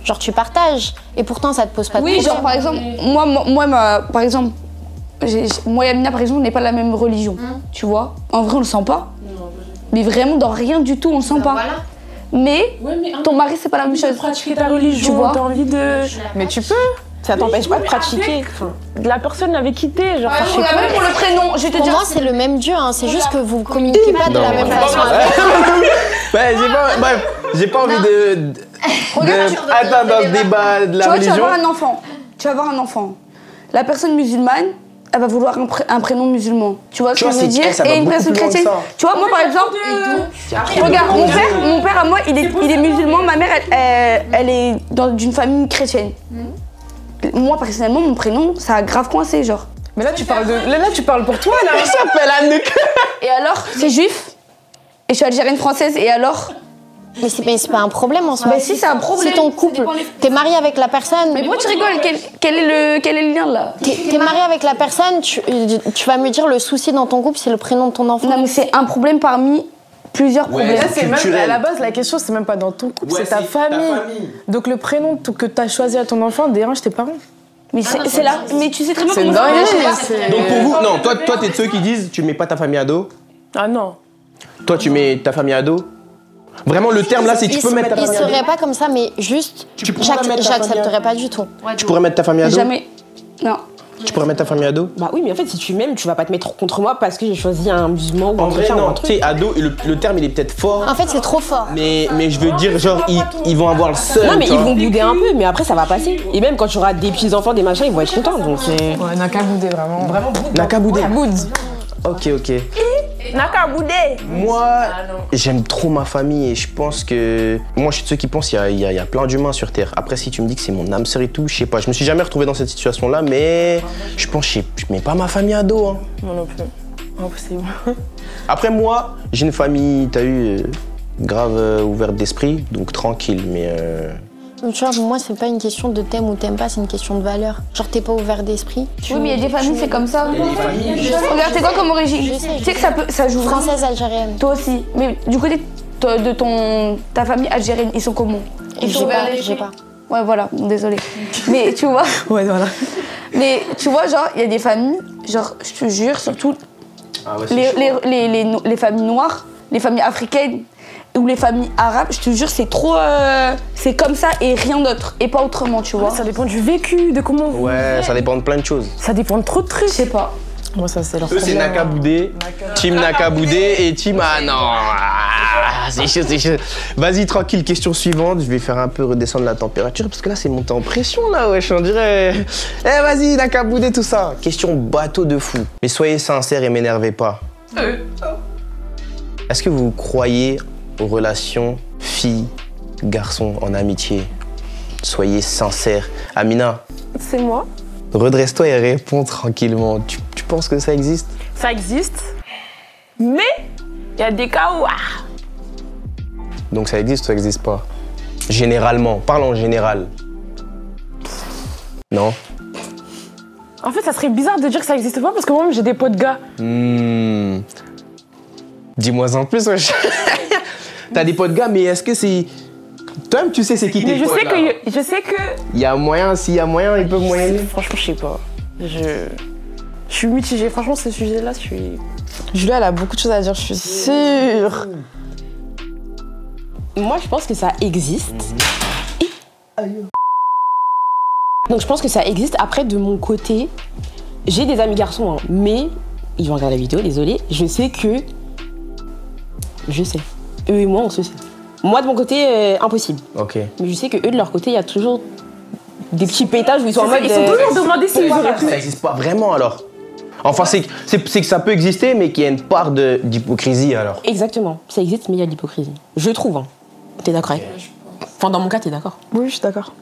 Genre, tu partages. Et pourtant, ça te pose pas de problème. Oui, genre, par exemple, par exemple, moi et Amina, par exemple, on n'est pas de la même religion. Tu vois? En vrai, on le sent pas. Mais vraiment, dans rien du tout, on le sent pas. Voilà. Mais ton mari, c'est pas la même chose. Pratiquer ta religion, Tu vois? t'as envie de... Mais tu peux. Ça t'empêche pas de pratiquer. De la personne avec qui t'es, genre. je sais pas. Même pour le prénom, je vais te Pour dire. moi, c'est le même Dieu. Hein. C'est juste que vous communiquez pas de la même façon. Ouais, j'ai pas envie de. Attends, dans le débat de la Tu vois, tu vas religion. avoir un enfant. Tu vas avoir un enfant. La personne musulmane, elle va vouloir un prénom musulman. Tu vois ce que je veux dire? ça va Et une beaucoup personne plus loin que chrétienne. ça. Tu vois, moi par exemple, regarde, mon père à moi, il est musulman. Ma mère, elle est d'une famille chrétienne. Moi, personnellement, mon prénom, ça a grave coincé, genre. Mais là, tu parles pour toi, là. Il s'appelle Anouk. Et alors, c'est juif. Et je suis algérienne française. Et alors, Mais c'est pas un problème en soi. Bah si, c'est un problème. Si ton couple, t'es marié avec la personne. Mais pourquoi tu rigoles? Quel est le lien là? T'es marié avec la personne, tu vas me dire le souci dans ton couple, c'est le prénom de ton enfant. Non, mais c'est un problème parmi plusieurs problèmes. Là, c'est même, à la base, la question, c'est même pas dans ton couple, c'est ta famille. Donc le prénom que t'as choisi à ton enfant dérange tes parents. Mais c'est là. Mais tu sais très bien comment Donc pour vous, non, toi t'es de ceux qui disent tu mets pas ta famille à dos. Ah non. Toi tu mets ta famille à dos. Vraiment le terme là c'est tu peux mettre ta famille à dos. Il serait pas comme ça, mais juste, j'accepterais pas du tout. Tu pourrais mettre ta famille à dos. Jamais. Non. Tu pourrais mettre ta famille à dos. Bah oui, mais en fait, si tu m'aimes, tu vas pas te mettre contre moi parce que j'ai choisi un musulman ou En un vrai chrétien ou non, un tu truc. sais ado le terme il est peut-être fort. En fait, c'est trop fort. Mais je veux dire genre ils vont avoir le seul. Non, mais ils vont bouder un peu, mais après ça va passer. Et même quand tu auras des petits-enfants, des machins, ils vont être contents. Donc c'est. Ouais, n'a qu'à bouder, vraiment. N'a qu'à bouder. Boude. Ok. N'a qu'à bouder. Moi, j'aime trop ma famille et je pense que... Moi, je suis de ceux qui pensent qu'il y a plein d'humains sur Terre. Après, si tu me dis que c'est mon âme sœur et tout, je sais pas. Je me suis jamais retrouvé dans cette situation-là, mais je pense que je mets pas ma famille à dos. Hein. Moi non plus. Impossible. Après, moi, j'ai une famille, t'as vu, grave ouverte d'esprit, donc tranquille, mais... Tu vois, pour moi, c'est pas une question de t'aimes ou t'aimes pas, c'est une question de valeur. Genre, t'es pas ouvert d'esprit. Oui, mais il y a des familles, c'est comme ça. Regarde, c'est quoi comme origine? Je sais. Tu sais que ça joue vraiment. Française, algérienne. Toi aussi. Mais du côté de ta famille algérienne, ils sont comment? Ils sont ouverts d'esprit? J'ai pas. Ouais, voilà, désolée. Mais tu vois. Ouais, voilà. Mais tu vois, genre, il y a des familles, genre, je te jure, surtout les familles noires, les familles africaines ou les familles arabes, je te jure, c'est trop. C'est comme ça et rien d'autre. Et pas autrement, tu vois. Ça dépend du vécu, de comment. Ouais, ça dépend de plein de choses. Ça dépend de trop de trucs. Je sais pas. Moi, ça, c'est leur Eux, c'est problème. Naka Boudé, Team Naka Boudé et Team... Ah non, c'est chaud. Vas-y, tranquille, question suivante. Je vais faire un peu redescendre la température parce que là, c'est monté en pression, là, wesh, on dirait... Eh, vas-y, Naka Boudé, tout ça. Question bateau de fou. Mais soyez sincères et m'énervez pas. Est-ce que vous croyez aux relations filles-garçons en amitié? Soyez sincères. Amina, C'est moi. redresse-toi et réponds tranquillement. Tu penses que ça existe? Ça existe. Mais il y a des cas où. Donc ça existe ou ça existe pas? Généralement, parle en général. Non? En fait, ça serait bizarre de dire que ça existe pas parce que moi-même j'ai des potes gars. Dis-moi en plus, wesh. T'as des potes gars, mais est-ce que c'est... Toi-même, tu sais c'est qui tes Mais je potes, sais là. que. Je sais que. Il y a moyen, s'il y a moyen, ils peuvent moyenner. Franchement, je sais pas. Je suis mitigée. Franchement, ce sujet-là, je suis. Julia, elle a beaucoup de choses à dire, je suis sûre. Moi, je pense que ça existe. Donc, je pense que ça existe. Après, de mon côté, j'ai des amis garçons, hein, mais ils vont regarder la vidéo, désolé. Je sais que. Je sais. Eux et moi, on se sait. Moi, de mon côté, impossible. Ok. Mais je sais que eux, de leur côté, il y a toujours des petits pétages où ils sont en mode. Ils sont toujours demandés s'ils auraient pu. Ça existe pas vraiment, alors? Enfin, c'est que ça peut exister, mais qu'il y a une part d'hypocrisie, alors. Exactement. Ça existe, mais il y a de l'hypocrisie. Je trouve, hein. T'es d'accord avec? Enfin, dans mon cas, t'es d'accord? Oui, je suis d'accord.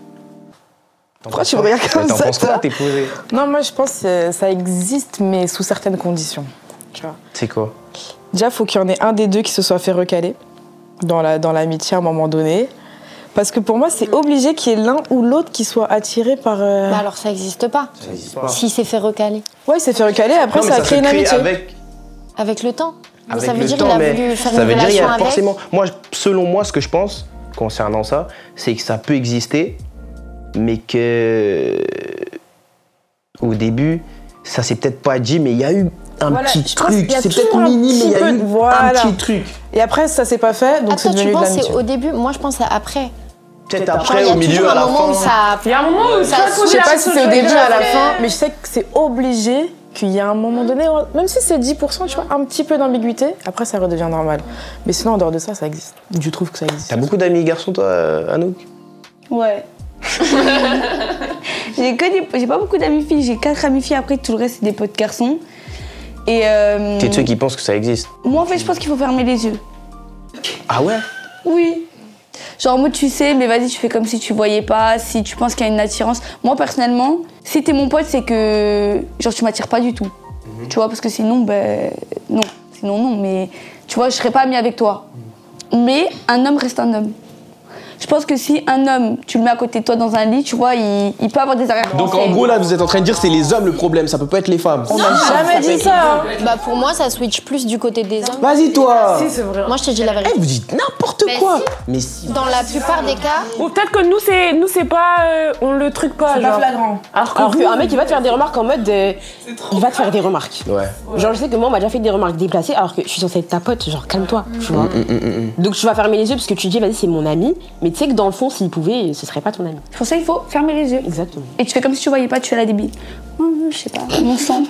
Pourquoi tu me regardes comme T'en ça, penses quoi? toi T'es posé. Non, moi, je pense que ça existe, mais sous certaines conditions. Tu vois. C'est quoi? Déjà, il faut qu'il y en ait un des deux qui se soit fait recaler dans l'amitié à un moment donné. Parce que pour moi, c'est obligé qu'il y ait l'un ou l'autre qui soit attiré par... Bah alors, ça existe pas. Ça existe pas. S'il s'est fait recaler. Ouais, il s'est fait recaler, après, Non, mais Ah, ça a créé une se crée amitié. avec Avec le temps. Mais avec ça veut le dire temps, qu'il a mais voulu faire ça une veut dire il y relation a avec. forcément... Moi, selon moi, ce que je pense concernant ça, c'est que ça peut exister, mais que... Au début, ça s'est peut-être pas dit, mais il y a eu un Voilà, petit je pense qu'il truc. y a C'est peut-être toujours un minime, mais il y a petit eu peu de- voilà. un petit truc. Et après, ça s'est pas fait, donc c'est Attends, tu devenu de penses que l'amitié. c'est au début? Moi, je pense que c'est après. Peut-être Genre, après, il y a au milieu, toujours à la un moment où fin. ça... Il y a un moment où Ça- tu vas je Je poser sais la pas si question, c'est au tu vas début, dire, à la fin, mais je sais que c'est obligé qu'il y a un moment donné, même si c'est 10%, tu vois, un petit peu d'ambiguïté, après ça redevient normal. Mais sinon, en dehors de ça, ça existe. Je trouve que ça existe. T'as beaucoup d'amis garçons, toi, Anouk? Ouais. J'ai pas beaucoup d'amis filles, j'ai 4 amis filles, après tout le reste c'est des potes garçons. Et T'es de ceux qui pensent que ça existe? moi en fait je pense qu'il faut fermer les yeux. Ah ouais? Oui. Genre moi tu sais, mais vas-y tu fais comme si tu voyais pas, si tu penses qu'il y a une attirance. Moi personnellement, si t'es mon pote c'est que genre tu m'attires pas du tout. Tu vois, parce que sinon ben non, sinon non, mais tu vois je serais pas amie avec toi. mais un homme reste un homme. Je pense que si un homme, tu le mets à côté de toi dans un lit, tu vois, il peut avoir des arrière-pensées. Donc en gros là, vous êtes en train de dire c'est les hommes le problème, ça peut pas être les femmes. On m'a jamais dit ça. Bah pour moi, ça switch plus du côté des hommes. Vas-y toi. Si, c'est vrai. Moi, je te dis la vérité. Vous dites n'importe quoi. Mais si. Dans la plupart des cas, Ou peut-être que nous c'est pas on le truc pas C'est genre. pas flagrant. Alors qu'un mec, il va te faire des remarques en mode. Il va te faire des remarques. Ouais. Genre, je sais que moi, on m'a déjà fait des remarques déplacées alors que je suis censée être ta pote, genre calme-toi, tu vois. Donc tu vas fermer les yeux parce que tu dis, vas-y, c'est mon ami, mais tu sais que dans le fond, s'il pouvait, ce serait pas ton ami. Pour ça, il faut fermer les yeux. Exactement. Et tu fais comme si tu voyais pas, tu fais la débile. Je sais pas, mon sang.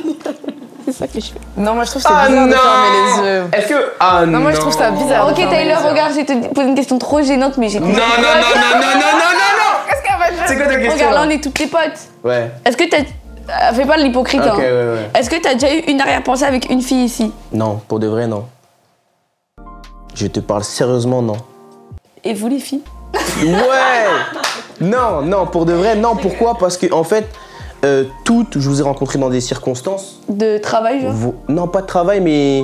C'est ça que je fais. Non, moi je trouve que c'est bizarre de fermer les yeux. Est-ce que. Ah non. Non, moi je trouve ça bizarre. Ok, Tyler, regarde, je vais te poser une question trop gênante, mais j'ai. Non. Qu'est-ce qu'elle va dire? C'est quoi ta question? Regarde, là, on est toutes tes potes. Ouais. Est-ce que t'as. Fais pas l'hypocrite, Ok, hein. ouais. Est-ce que t'as déjà eu une arrière-pensée avec une fille ici? Non, pour de vrai, non. Je te parle sérieusement, non. Et vous, les filles? Ouais. Non, pour de vrai, non. Pourquoi? Parce que en fait, toutes, je vous ai rencontrées dans des circonstances. De travail, genre? Non, pas de travail, mais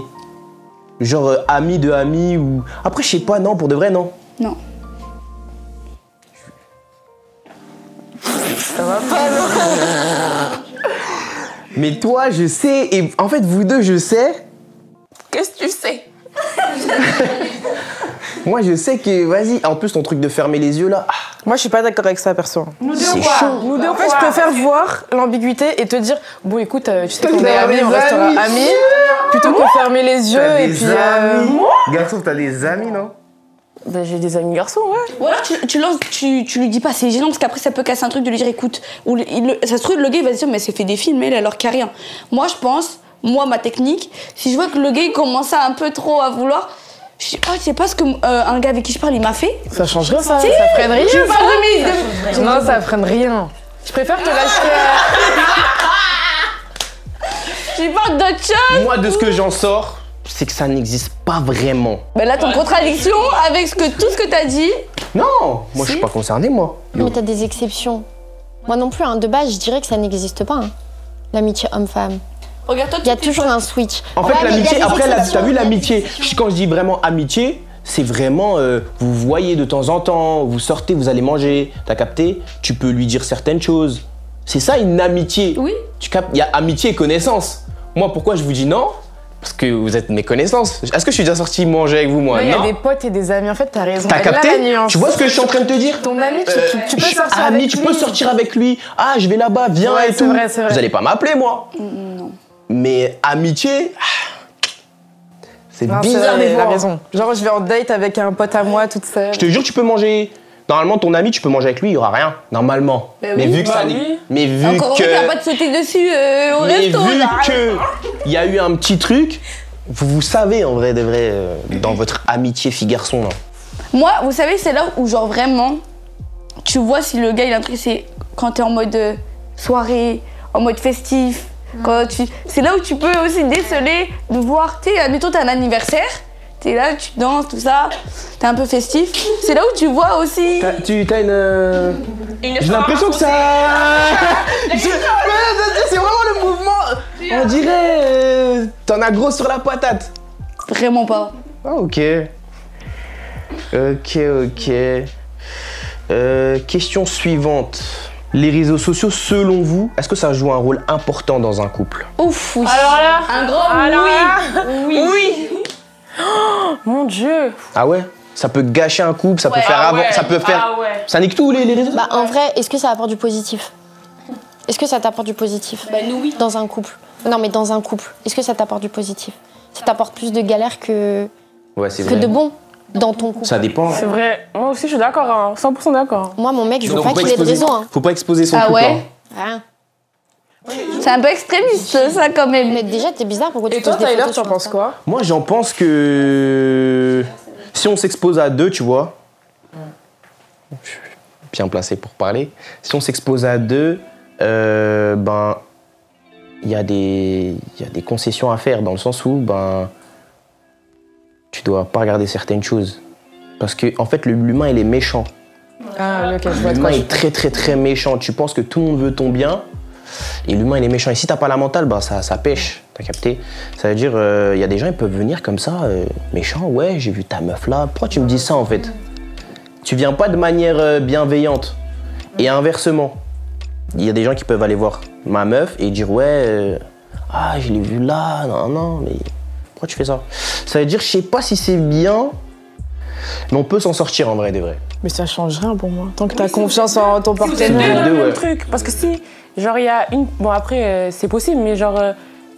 genre amis de amis ou. Après, je sais pas, non, pour de vrai, non. Non. Ça va pas, non. Mais toi, je sais, et en fait, vous deux, je sais. Qu'est-ce que tu sais? Moi, je sais que, vas-y, en plus, ton truc de fermer les yeux là. Moi je suis pas d'accord avec ça, perso. C'est chaud. Nous deux, en fait, je préfère voir l'ambiguïté et te dire, bon écoute, tu sais qu'on est amis, on restera amis, plutôt que fermer les yeux et puis. Garçon, t'as des amis, non? Bah, j'ai des amis garçons, ouais. Ou alors tu lui dis pas, c'est gênant parce qu'après ça peut casser un truc de lui dire écoute. Ou ça se trouve, le gars il va se dire mais c'est fait des films, elle alors qu'il n'y a rien. Moi je pense, ma technique, si je vois que le gars il commence à un peu trop à vouloir, je dis oh tu sais pas ce que un gars avec qui je parle il m'a fait. Ça changerait ça, Si, ça freine rien. Tu parles de mes. Non, ça freine rien. Je préfère te lâcher. Tu parles d'autre chose. Moi, de ce que j'en sors, c'est que ça n'existe pas vraiment. Ben là, ton contradiction avec tout ce que t'as dit. Non, moi je suis pas concerné, moi. mais t'as des exceptions. Moi non plus, hein. De base, je dirais que ça n'existe pas, hein. L'amitié homme-femme. Regarde-toi, Il y a toujours un switch. En fait, Ouais, mais il y a l'amitié, des après, exceptions. t'as vu l'amitié? Quand je dis vraiment amitié, c'est vraiment, vous voyez de temps en temps, vous sortez, vous allez manger, t'as capté? Tu peux lui dire certaines choses. C'est ça une amitié. Oui. Tu captes? Il y a amitié et connaissance. Moi, pourquoi je vous dis non? Parce que vous êtes mes connaissances. Est-ce que je suis déjà sorti manger avec vous, moi? Il y a Non. des potes et des amis, en fait, t'as raison. T'as Elle a la capté? nuance. Tu vois ce que je suis en train de te dire? Ton ami, tu peux sortir ami, avec tu lui. peux sortir avec lui. Ah, je vais là-bas, viens Ouais, et c'est tout. vrai, c'est vrai. Vous allez pas m'appeler, moi. Non. Mais amitié, c'est Non, c'est bizarre vrai, des elle a fois. raison. Genre, je vais en date avec un pote à moi, toute seule. Je te jure, tu peux manger. Normalement, ton ami, tu peux manger avec lui, il y aura rien. Normalement. Ben mais oui. vu que ça Bah n'est. oui. Mais vu Encore heureux qu'il n'y a que. pas de sauter dessus au Mais resto. vu là. que il y a eu un petit truc, vous savez en vrai de vrai dans votre amitié fille-garçon là. Moi, vous savez, c'est là où genre vraiment, tu vois si le gars il a un truc, c'est quand t'es en mode soirée, en mode festif. C'est là où tu peux aussi déceler de voir, tu sais, admettons t'as un anniversaire, t'es là, tu danses, tout ça, t'es un peu festif. C'est là où tu vois aussi. T'as une. J'ai l'impression que ça. C'est vraiment le mouvement. On dirait. T'en as gros sur la patate. Vraiment pas. Ah, ok. Question suivante. Les réseaux sociaux, selon vous, est-ce que ça joue un rôle important dans un couple? Ouf, oui. Alors là, Un grand oui. mon Dieu. Ah ouais? Ça peut gâcher un couple, ça peut faire Ah avant, ouais. ça peut faire. Ah ouais. Ça nique tout les réseaux sociaux? Bah, en vrai, est-ce que ça apporte du positif? Est-ce que ça t'apporte du positif? Bah, nous, oui. Dans un couple. Non, mais dans un couple, est-ce que ça t'apporte du positif? Ça t'apporte plus de galères que Ouais, c'est de bon dans ton couple. Ça dépend. C'est vrai. Moi aussi, je suis d'accord, hein. 100% d'accord. Moi, mon mec, je veux Donc, pas qu'il ait de réseau. Hein. Faut pas exposer son Ah couple. ouais? Rien. C'est un peu extrémiste ça quand même. Mais déjà, t'es bizarre, pourquoi tu Et toi, poses des Tyler, photos t'en sur penses Insta? quoi? Moi, j'en pense que si on s'expose à deux, tu vois, je suis bien placé pour parler. Si on s'expose à deux, ben, il y a des concessions à faire dans le sens où, ben, tu dois pas regarder certaines choses. Parce que, en fait, l'humain, il est méchant. Ah, ok, je vois de L'humain quoi est très, très, très méchant. Tu penses que tout le monde veut ton bien, et l'humain, il est méchant. Et si t'as pas la mentale, ben, ça pêche. T'as capté? Ça veut dire, il y a des gens, ils peuvent venir comme ça, méchants, ouais, j'ai vu ta meuf là. Pourquoi tu me dis ça en fait? Tu viens pas de manière bienveillante. Et inversement, il y a des gens qui peuvent aller voir ma meuf et dire, ouais, ah, je l'ai vu là, non, mais pourquoi tu fais ça? Ça veut dire, je sais pas si c'est bien, mais on peut s'en sortir en vrai de vrai. Mais ça change rien pour moi. Tant que t'as confiance en ton partenaire. C'est le même truc. Parce que si, genre, il y a une. Bon, après, c'est possible, mais genre,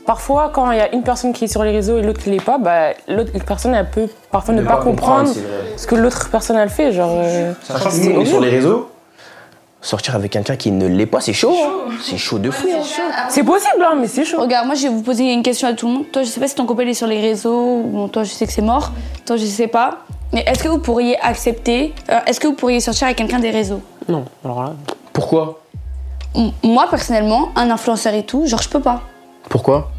parfois, quand il y a une personne qui est sur les réseaux et l'autre qui l'est pas, bah, l'autre personne, elle peut parfois ne pas comprendre ce que l'autre personne, elle fait. Genre, sachant que nous, on est sur les réseaux, sortir avec quelqu'un qui ne l'est pas, c'est chaud. Hein. C'est chaud de fou. C'est possible, hein, mais c'est chaud. Regarde, moi, je vais vous poser une question à tout le monde. Toi, je sais pas si ton copain est sur les réseaux. Bon, toi, je sais que c'est mort. Toi, je sais pas. Mais est-ce que vous pourriez accepter, est-ce que vous pourriez sortir avec quelqu'un des réseaux? Non, alors là. Pourquoi? Moi, personnellement, un influenceur et tout, genre, je peux pas. Pourquoi?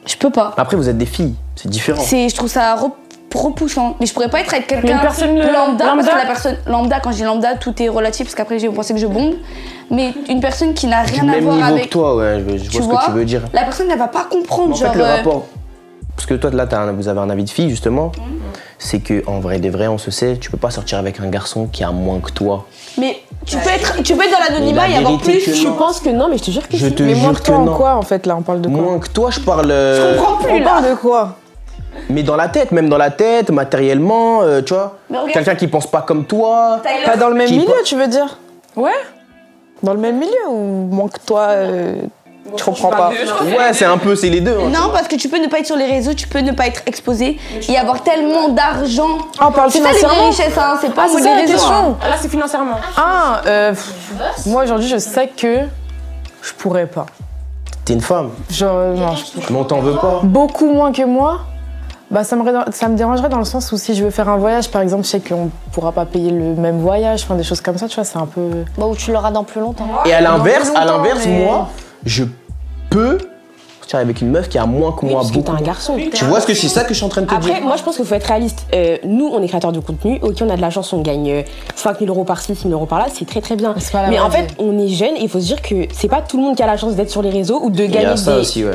Je peux pas. Après, vous êtes des filles, c'est différent. Je trouve ça repoussant. Mais je pourrais pas être avec quelqu'un lambda, parce que la personne lambda, quand je dis lambda, tout est relatif, parce qu'après, vous pensez que je bombe. Mais une personne qui n'a rien à voir même niveau avec. que toi, ouais, je vois ce que tu veux dire. La personne, elle va pas comprendre, en fait, le rapport. Parce que toi, là, vous avez un avis de fille, justement. C'est que en vrai, des vrais, on se sait, tu peux pas sortir avec un garçon qui a moins que toi. Mais tu peux être dans l'anonymat et avoir plus. Je pense que non, mais je te jure que je te mais moins jure que toi que non. en quoi, en fait, là, on parle de quoi? Moins que toi, je parle. Je comprends plus, On là. parle de quoi? Mais dans la tête, même dans la tête, matériellement, tu vois. Quelqu'un qui pense pas comme toi. Pas dans le même milieu, tu veux dire? Ouais. Dans le même milieu ou moins que toi je comprends pas. Ouais, c'est les deux. Hein. Non, parce que tu peux ne pas être sur les réseaux, tu peux ne pas être exposé et avoir tellement d'argent. Ah, on parle c'est ça les vraies richesses, hein, c'est pas c'est ça la question. Hein. Là, c'est financièrement. Moi aujourd'hui, je sais que je pourrais pas. T'es une femme. Genre, non, je pourrais. Mais on t'en veut pas. Beaucoup moins que moi. Bah, ça me dérangerait dans le sens où si je veux faire un voyage, par exemple, je sais qu'on pourra pas payer le même voyage, enfin des choses comme ça, tu vois, c'est un peu. Bah, où tu l'auras dans plus longtemps. Et à l'inverse, mais... moi, je peux sortir avec une meuf qui a moins que moi, parce que t'es un garçon. Tu vois c'est ça que je suis en train de te dire. Après, moi, je pense qu'il faut être réaliste. Nous, on est créateurs de contenu. Ok, on a de la chance, on gagne 5 000 € par-ci, 6 000 € par là, c'est très très bien. Mais en fait, on est jeune et il faut se dire que c'est pas tout le monde qui a la chance d'être sur les réseaux ou de gagner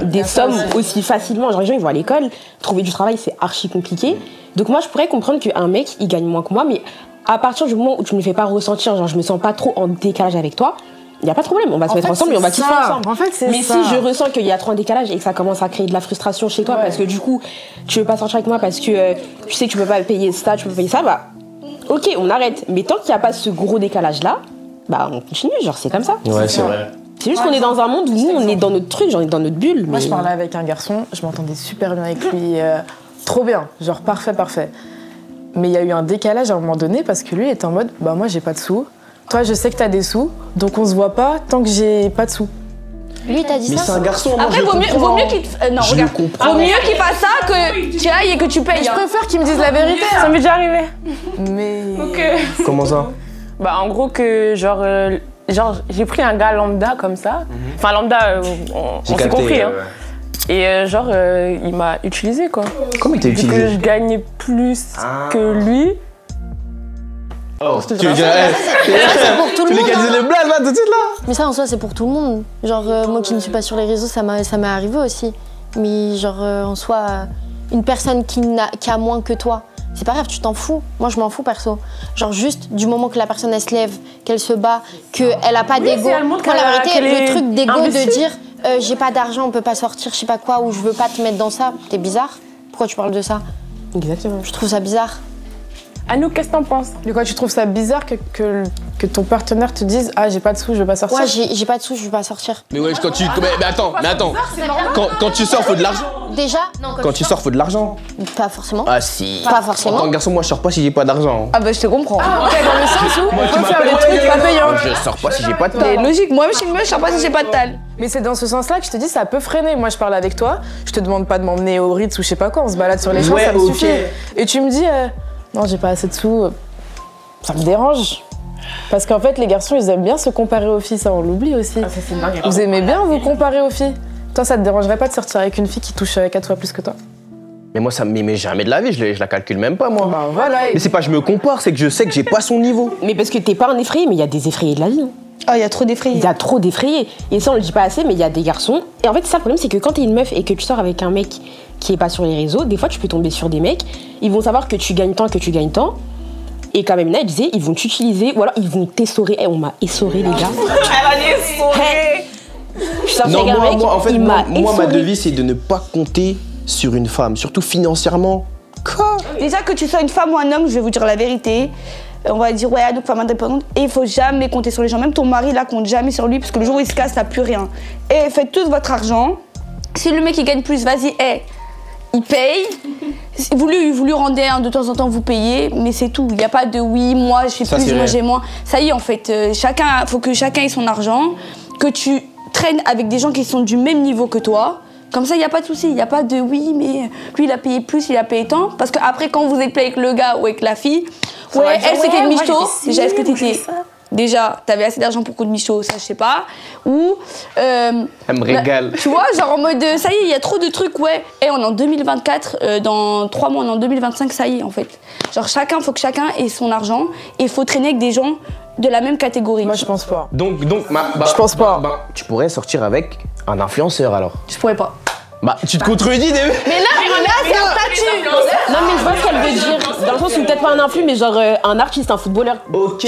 des sommes aussi facilement. Genre, les gens, ils vont à l'école, trouver du travail, c'est archi compliqué. Donc, moi, je pourrais comprendre qu'un mec, il gagne moins que moi, mais à partir du moment où tu me fais pas ressentir, genre, je me sens pas trop en décalage avec toi. Il n'y a pas de problème, on va se mettre ensemble et on va kiffer ensemble. En fait, c'est mais ça. si je ressens qu'il y a trop un décalage et que ça commence à créer de la frustration chez toi parce que du coup, tu veux pas sortir avec moi parce que tu sais que tu peux pas payer ça, tu peux pas payer ça, bah ok, on arrête. Mais tant qu'il n'y a pas ce gros décalage-là, bah on continue, genre c'est comme ça. Ouais, c'est vrai. C'est juste qu'on est dans un monde où nous, on est dans notre truc, genre on est dans notre bulle. Moi, je parlais avec un garçon, je m'entendais super bien avec lui, trop bien, genre parfait. Mais il y a eu un décalage à un moment donné parce que lui, il était en mode, bah moi, j'ai pas de sous. Toi, je sais que t'as des sous, donc on se voit pas tant que j'ai pas de sous. Lui, t'as dit Mais ça? c'est un garçon, moi, Après, vaut mieux qu'il non, Je regarde. comprends. Vaut mieux qu'il fasse ça que tu ailles et que tu payes. Je préfère qu'il me dise la vérité. Ça m'est déjà arrivé. Mais. Comment ça? Bah, en gros, que genre j'ai pris un gars lambda comme ça. Enfin, lambda, on s'est compris. Hein. Et il m'a utilisé, quoi. Comment il t'a Vu que utilisé? je gagnais plus que lui. Oh, tu veux dire, C'est pour tout le tu monde. légalises les blagues là tout de suite là? Mais ça en soi c'est pour tout le monde. Genre moi qui ne suis pas sur les réseaux ça m'est arrivé aussi. Mais genre en soi une personne qui a moins que toi, c'est pas grave, tu t'en fous. Moi je m'en fous perso. Genre juste du moment que la personne elle se lève, qu'elle se bat, qu'elle a pas d'ego. si elle montre Moi la vérité qu'elle le est truc d'ego investie. de dire j'ai pas d'argent, on peut pas sortir, je sais pas quoi, ou je veux pas te mettre dans ça, t'es bizarre. Pourquoi tu parles de ça? Exactement. Je trouve ça bizarre. Anouk, qu'est-ce que t'en penses? De quoi tu trouves ça bizarre que ton partenaire te dise ah j'ai pas de sous, je veux pas sortir? Ouais j'ai pas de sous, je veux pas sortir. Mais ouais, quand tu. Mais attends. Quand tu sors, faut de l'argent. Déjà Quand tu sors, faut de l'argent. pas forcément. Ah si. Pas En forcément. tant que garçon, moi je sors pas si j'ai pas d'argent. Ah bah je te comprends. Ok, dans le sens où on peut faire des trucs pas payants. Je sors pas si j'ai pas de C'est temps. logique. Moi, je suis une meuf, je sais pas si j'ai pas de tal. Mais c'est dans ce sens-là que je te dis, ça peut freiner. Moi, je parle avec toi, je te demande pas de m'emmener au Ritz ou je sais pas quoi, on se balade sur les champs, Ouais, ça me ok. suffit. Et tu me dis, non, j'ai pas assez de sous, ça me dérange. Parce qu'en fait, les garçons, ils aiment bien se comparer aux filles, ça on l'oublie aussi. Ah, ça, c'est une dingue. Vous aimez bien vous comparer aux filles. Toi, ça te dérangerait pas de sortir avec une fille qui touche 4 fois plus que toi? Mais moi, ça mais jamais de la vie, je la calcule même pas moi. Bah voilà. Mais c'est pas je me compare, c'est que je sais que j'ai pas son niveau. Mais parce que t'es pas un effrayé, mais il y a des effrayés de la vie. Hein. Ah, il y a trop d'effrayés. Il y a trop d'effrayés. Et ça, on le dit pas assez, mais il y a des garçons. Et en fait, ça, le problème, c'est que quand t'es une meuf et que tu sors avec un mec qui est pas sur les réseaux, des fois, tu peux tomber sur des mecs, ils vont savoir que tu gagnes tant, Et quand même, là, elle disait, ils vont t'utiliser, ou alors ils vont t'essorer. On m'a essoré, les gars. Elle a essoré. Je suis sortie avec un mec, en fait, il m'a moi, ma essoré. devise, c'est de ne pas compter sur une femme, surtout financièrement. Quoi? Déjà que tu sois une femme ou un homme, je vais vous dire la vérité. On va dire, ouais, donc femme indépendante. Et il faut jamais compter sur les gens. Même ton mari, là, compte jamais sur lui, parce que le jour où il se casse, t'as plus rien. Et faites tous votre argent. Si le mec, il gagne plus, vas-y, il paye. Vous lui rendez de temps en temps, vous payez, mais c'est tout. Il n'y a pas de oui, moi, je fais plus, moi, j'ai moins. Ça y est, en fait, faut que chacun ait son argent, que tu traînes avec des gens qui sont du même niveau que toi. Comme ça, il n'y a pas de souci. Il n'y a pas de oui, mais lui, il a payé plus, il a payé tant. Parce qu'après, quand vous êtes payé avec le gars ou avec la fille, ouais, elle, c'était une michto. Déjà, est-ce que t'étais. Déjà, t'avais assez d'argent pour coup de michto, ça, je sais pas. Ou. Elle me régale. Tu vois, genre en mode, ça y est, il y a trop de trucs, ouais. Et on est en 2024, dans 3 mois, on est en 2025, ça y est, en fait. Genre, faut que chacun ait son argent et il faut traîner avec des gens de la même catégorie. Moi, je pense pas. Donc je pense pas. Tu pourrais sortir avec un influenceur alors. Je pourrais pas. Bah, tu te contredis, des... Mais là, c'est un statut. Non, mais je vois ce qu'elle veut dire. Dans le sens où peut-être pas un influ, mais genre un artiste, un footballeur. Ok.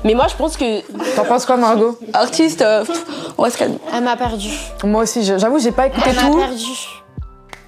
Mais moi, je pense que. T'en penses quoi, Margot? Artiste, on va se calmer. Elle m'a perdu. Moi aussi, j'avoue, j'ai pas écouté Elle tout. m'a perdu.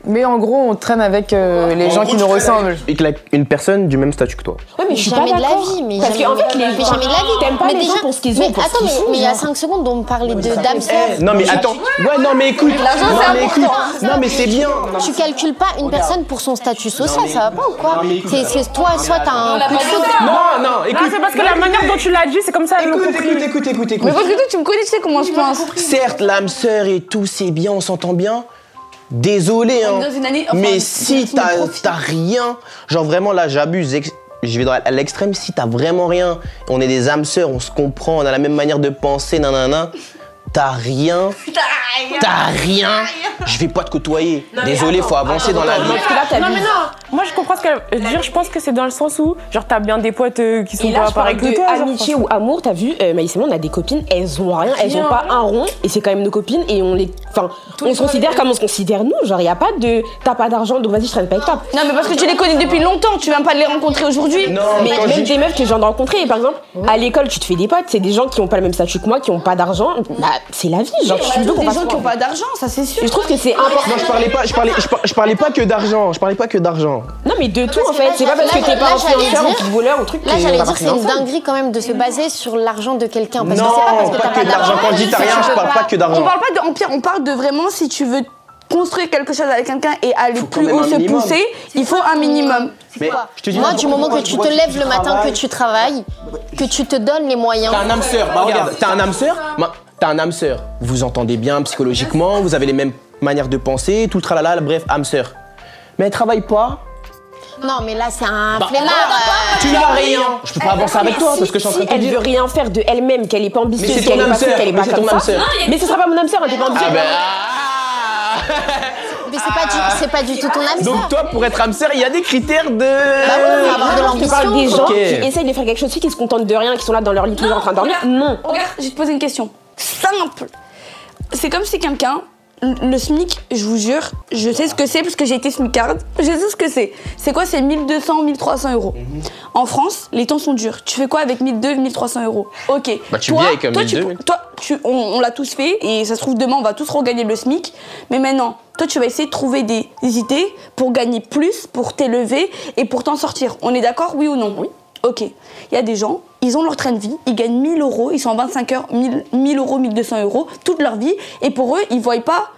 Mais en gros, on traîne avec les gens qui nous ressemblent. Et une personne du même statut que toi. Ouais, mais je suis Jamais pas de la d'accord. vie, mais Parce jamais, qu'en fait, mais jamais de la vie. T'aimes pas Mais les déjà, gens pour ce qu'ils mais ont, pour ce attends, qu'ils font, mais il y a genre. 5 secondes, on me parlait de d'âme sœur. Non mais attends, ouais non mais écoute, L'argent, non c'est mais écoute, important. non mais c'est bien. Tu calcules pas une personne pour son statut social, ça va pas ou quoi? C'est toi, soit t'as un coup de foudre. Non, Non, écoute. c'est parce que la manière dont tu l'as dit, c'est comme ça, elle le compris. Écoute. Mais parce que toi, tu me connais, tu sais comment je pense. Certes, l'âme sœur et tout, c'est bien, on s'entend bien. Désolé, On hein. est dans une année- enfin, Mais une si génération de t'as rien, genre vraiment là, j'abuse. Je vais à l'extrême, si t'as vraiment rien, on est des âmes sœurs, on se comprend, on a la même manière de penser, nanana. T'as rien, je vais pas te côtoyer. Désolé, faut avancer dans la vie. Parce que là, t'as Non, vu. mais non, moi je comprends ce qu'elle veut dire. Je pense que c'est dans le sens où, genre, t'as bien des potes qui sont Et là, pas je parle pareils que de toi. genre, amitié ou amour, t'as vu, Maïs et moi, on a des copines, elles ont rien, elles ont pas un rond, et c'est quand même nos copines, et on les. Enfin, on se considère comme on se considère nous, genre, y a pas de. T'as pas d'argent, donc vas-y, je traîne pas avec toi. Non, mais parce que tu les connais depuis longtemps, tu viens pas de les rencontrer aujourd'hui. Non, Mais quand même je- des meufs que je viens de rencontrer, et par exemple, à l'école, tu te fais des potes, c'est des gens qui ont pas le même statut que moi, qui ont pas d'argent, bah, c'est la vie, genre, tu veux qu'on Des fasse gens qui quoi ont pas d'argent, ça c'est sûr. Et je trouve que c'est important. Non, je parlais pas que d'argent, Non, mais de tout en que fait, là, c'est pas parce que t'es pas là, j'allais influenceur ou dire- footballeur ou truc Là, que j'allais on va dire, pas c'est une finir ensemble. dinguerie quand même de se baser sur l'argent de quelqu'un. Parce Non, que c'est pas parce que pas t'as que d'argent. Quand je dis t'as rien, je parle pas que On d'argent. parle pas de empire, on parle de vraiment si tu veux construire quelque chose avec quelqu'un et aller Faut quand plus même haut, un se minimum. pousser, il faut un minimum. Mais je te dis Moi, n'importe du moment quoi, que tu te vois, lèves le matin, travailles. que tu travailles, que tu te donnes les moyens. T'as un âme sœur, bah regarde, t'as un âme sœur, t'as un âme sœur. Vous entendez bien psychologiquement, vous avez les mêmes manières de penser, tout le tralala, bref, âme sœur. Mais elle travaille pas. Non, mais là, c'est un Bah, flemmard. Tu n'as rien. Je peux pas avancer avec toi parce que je suis en train de te Elle veut dire. rien faire de elle-même, qu'elle est pas Mais ambitieuse, c'est qu'elle ton est âme pas sœur. qu'elle est Mais pas c'est comme ton âme ça. sœur. Mais ce sera pas mon âme sœur, t'es pas ambitieuse. Ah ben. Mais c'est pas du tout ton âme. Donc toi, pour être âme sœur, il y a des critères de. Bah oui, faut avoir de Je parle des l'ambition. gens Ok. qui essayent de faire quelque chose, qui se contentent de rien, qui sont là dans leur lit tous les jours en train de dormir. Non. Regarde, je vais te poser une question. Simple. C'est comme si quelqu'un, le SMIC, je vous jure, je sais ce que c'est parce que j'ai été SMICarde. Je sais ce que c'est. C'est quoi? C'est 1200, 1300 euros. En France, les temps sont durs. Tu fais quoi avec 1200, 1300 euros? Ok. Bah, tu vis avec un 1200. On l'a tous fait et ça se trouve demain, on va tous regagner le SMIC. Mais maintenant, toi, tu vas essayer de trouver des idées pour gagner plus, pour t'élever et pour t'en sortir. On est d'accord, oui ou non? Oui. Ok. Il y a des gens, ils ont leur train de vie, ils gagnent 1000 euros, ils sont en 25 heures, 1000 euros, 1200 euros, toute leur vie. Et pour eux, ils ne voient pas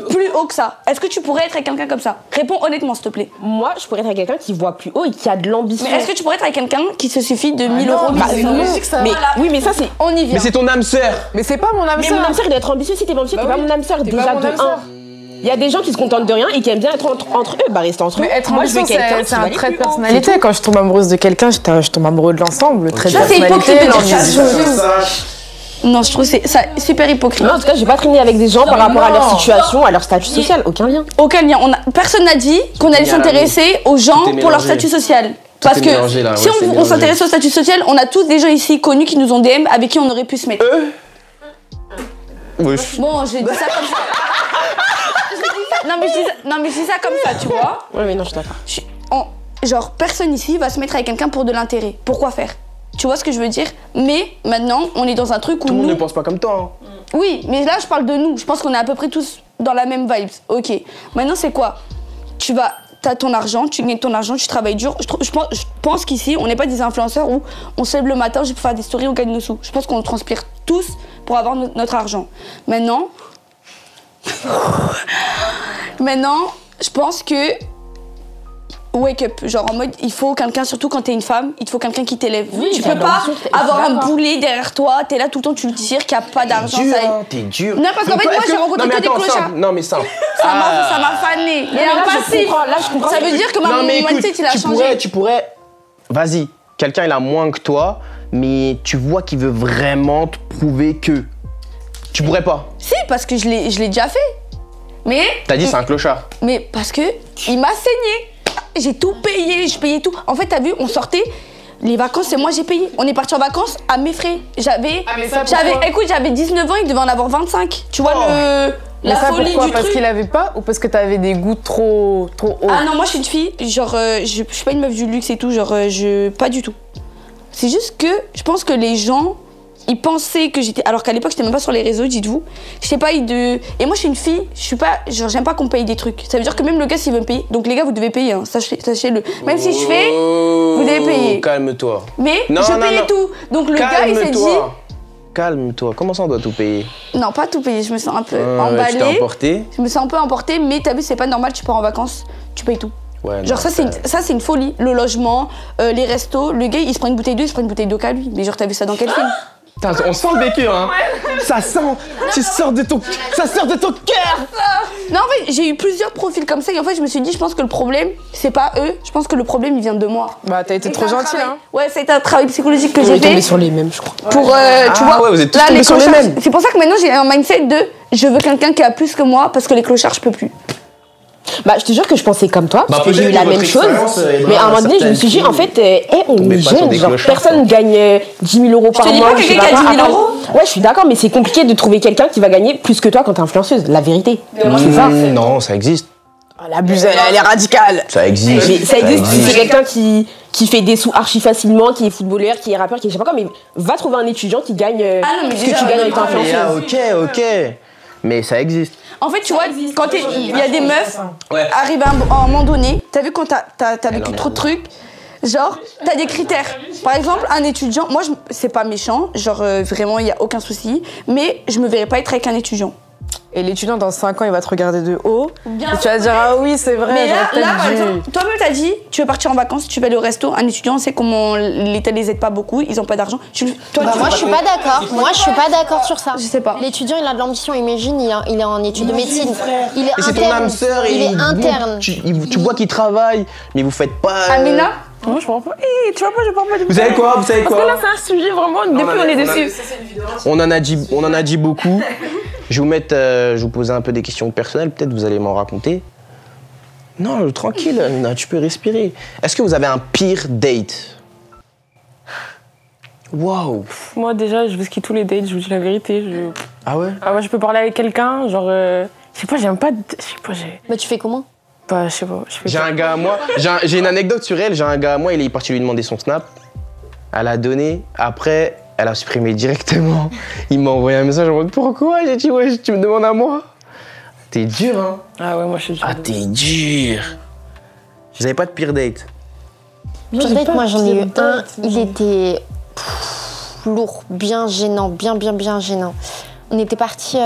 plus haut que ça. Est-ce que tu pourrais être avec quelqu'un comme ça? Réponds honnêtement, s'il te plaît. Moi, je pourrais être avec quelqu'un qui voit plus haut et qui a de l'ambition. Mais est-ce que tu pourrais être avec quelqu'un qui se suffit de 1000 euros, Bah, 1200 non. euros? Mais oui, mais ça c'est. On y vient. Mais c'est ton âme sœur. Mais c'est pas mon âme Mais mon âme sœur. sœur, il doit être ambitieux. Si t'es pas ambitieux, t'es pas oui. mon âme sœur. T'es Déjà pas mon de âme sœur. 1. Il y a des gens qui se contentent de rien et qui aiment bien être entre eux. Bah, rester entre eux. Mais être Moi, je veux ambitieux, quelqu'un c'est qui va un aller trait de plus haut. personnalité. Quand je tombe amoureuse de quelqu'un, je tombe amoureux de l'ensemble. Le trait de Ça, c'est personnalité, hypocrite de dire ça. l'ambition. Non, je trouve que c'est ça, super hypocrite. Non, en tout cas, j'ai pas traîné avec des gens par rapport à leur situation, à leur statut social. Aucun lien. Aucun lien. Personne n'a dit qu'on allait mis à l'amour. s'intéresser aux gens Tout est pour leur mélangé. statut social. Parce est que mélangé, là. si Ouais, c'est on mélangé. s'intéresse au statut social, on a tous des gens ici connus qui nous ont DM avec qui on aurait pu se mettre. Oui. Bon, j'ai dit ça comme ça. Non mais je dis ça comme ça, tu vois. Ouais, mais non, je suis d'accord. Genre, personne ici va se mettre avec quelqu'un pour de l'intérêt. Pourquoi faire? Tu vois ce que je veux dire? Mais maintenant, on est dans un truc où Tout le monde nous... ne pense pas comme toi. Hein. Oui, mais là, je parle de nous. Je pense qu'on est à peu près tous dans la même vibe. Ok. Maintenant, c'est quoi? T'as ton argent, tu gagnes ton argent, tu travailles dur. Je pense qu'ici, on n'est pas des influenceurs où on se lève le matin, je peux faire des stories, on gagne nos sous. Je pense qu'on transpire tous pour avoir notre argent. Maintenant, je pense que wake up, genre en mode, il faut quelqu'un, surtout quand t'es une femme, il te faut quelqu'un qui t'élève. Oui, tu peux pas avoir un boulet derrière toi, t'es là tout le temps, tu le tires qu'il n'y a pas d'argent. T'es dur. Non, parce qu'en fait, moi, j'ai rencontré que des clochards. Non, mais simple. Ça m'a fané. Il y a un passif. Là, je comprends. Ça veut dire que mon mindset, il a changé. Tu pourrais... Vas-y, quelqu'un, il a moins que toi, mais tu vois qu'il veut vraiment te prouver que... Tu pourrais pas. Si, parce que je l'ai déjà fait. Mais... T'as dit c'est un clochard. Mais parce que il m'a saigné. J'ai tout payé, je payais tout. En fait, t'as vu, on sortait, les vacances, c'est moi j'ai payé. On est parti en vacances à mes frais. Écoute, j'avais 19 ans, il devait en avoir 25. Tu vois la folie pourquoi? du Parce truc. qu'il avait pas ou parce que t'avais des goûts trop hauts? Ah non, moi je suis une fille, genre je suis pas une meuf du luxe et tout, genre pas du tout. C'est juste que je pense que les gens, ils pensaient que j'étais... Alors qu'à l'époque, j'étais même pas sur les réseaux, dites-vous. J'étais pas de... Et moi, je suis une fille, je suis pas... Genre, j'aime pas qu'on me paye des trucs. Ça veut dire que même le gars, s'il veut me payer... Donc les gars, vous devez payer, hein, sachez-le. Même si je fais, vous devez payer. Calme-toi. Mais je payais tout. Donc le gars, il s'est dit... Calme-toi. Comment ça, on doit tout payer? Non, pas tout payer, je me sens un peu Tu emballée. t'es emporté? Je me sens un peu emportée, mais t'as vu, c'est pas normal, tu pars en vacances, tu payes tout. Ouais, genre non, ça c'est une folie. Le logement, les restos, le gars il se prend une bouteille d'eau, il se prend une bouteille d'eau qu'à lui. Mais genre t'as vu ça dans quel film? Putain, on sent le vécu, hein. Ça sent, ça sort de ton cœur. Non, en fait, j'ai eu plusieurs profils comme ça et en fait, je me suis dit, je pense que le problème, c'est pas eux, je pense que le problème, il vient de moi. Bah, t'as été trop gentille, hein. Ouais, ça a été un travail psychologique que On j'ai est tombé fait. sur les mêmes, je crois. Pour, tu vois, ouais, vous êtes tous là, tombés les sur les clochards, mêmes. c'est pour ça que maintenant, j'ai un mindset de, je veux quelqu'un qui a plus que moi parce que les clochards, je peux plus. Bah, je te jure que je pensais comme toi, parce que j'ai eu peut-être la que même votre chose. expérience, Mais à un moment donné, je me suis dit, en fait, on est pas sur jeune, des genre, clochards, personne gagne 10 000 euros par te dis mois. pas que je sais quelqu'un pas qui a 10 000 quoi. euros. Ouais, je suis d'accord, mais c'est compliqué de trouver quelqu'un qui va gagner plus que toi quand t'es influenceuse, la vérité. C'est ça. Non, ça existe. La buse, elle est radicale. Ça existe. Mais ça existe si c'est quelqu'un qui fait des sous archi facilement, qui est footballeur, qui est rappeur, qui est je sais pas quoi, mais va trouver un étudiant qui gagne Ah non, mais ce que déjà, tu gagnes avec ta Ah, influenceuse. ok. Mais ça existe. En fait, tu vois, quand il y a des meufs, Ouais. arrivent à un moment donné, t'as vu quand t'as vécu trop de trucs, genre, t'as des critères. Par exemple, un étudiant, moi, c'est pas méchant, genre, vraiment, il y a aucun souci, mais je me verrais pas être avec un étudiant. Et l'étudiant, dans 5 ans, il va te regarder de haut. Bien Et tu vas dire, ah oui, c'est vrai, Mais j'aurais là, peut-être par dû. exemple, toi-même t'as dit, tu veux partir en vacances, tu vas aller au resto, un étudiant, c'est comment l'État les aide pas beaucoup, ils ont pas d'argent. Toi, Bah, tu moi, veux je suis pas d'accord. Moi, je suis pas d'accord sur ça. Je sais pas. L'étudiant, il a de l'ambition. Imagine, il est en études de médecine. Il est Et c'est ton interne. âme sœur et Il est interne. tu vois qu'il travaille, mais vous faites pas. Amina, Moi, je comprends pas. Tu vois pas, je parle pas du Vous savez quoi? Parce que là, c'est un sujet vraiment, depuis on est dessus. On en a dit beaucoup. Je vais vous poser un peu des questions personnelles, peut-être vous allez m'en raconter. Non, tranquille, Amina, tu peux respirer. Est-ce que vous avez un pire date? Waouh. Moi, déjà, je veux skier tous les dates, je vous dis la vérité. Ah ouais? Ah ouais, je peux parler avec quelqu'un, genre. Je sais pas, j'aime pas. Je sais pas, Mais tu fais comment? je sais pas. J'ai un gars à moi, j'ai une anecdote sur elle, j'ai un gars à moi, il est parti lui demander son snap. Elle a donné, après, elle a supprimé directement. Il m'a envoyé un message en mode pourquoi? J'ai dit ouais, tu me demandes à moi. T'es dur, hein? Ah ouais, moi je suis dur. Ah, t'es dur. Vous avez pas de pire date? Peut-être, moi, j'en ai eu un. Il était lourd, bien gênant, bien gênant. On était partis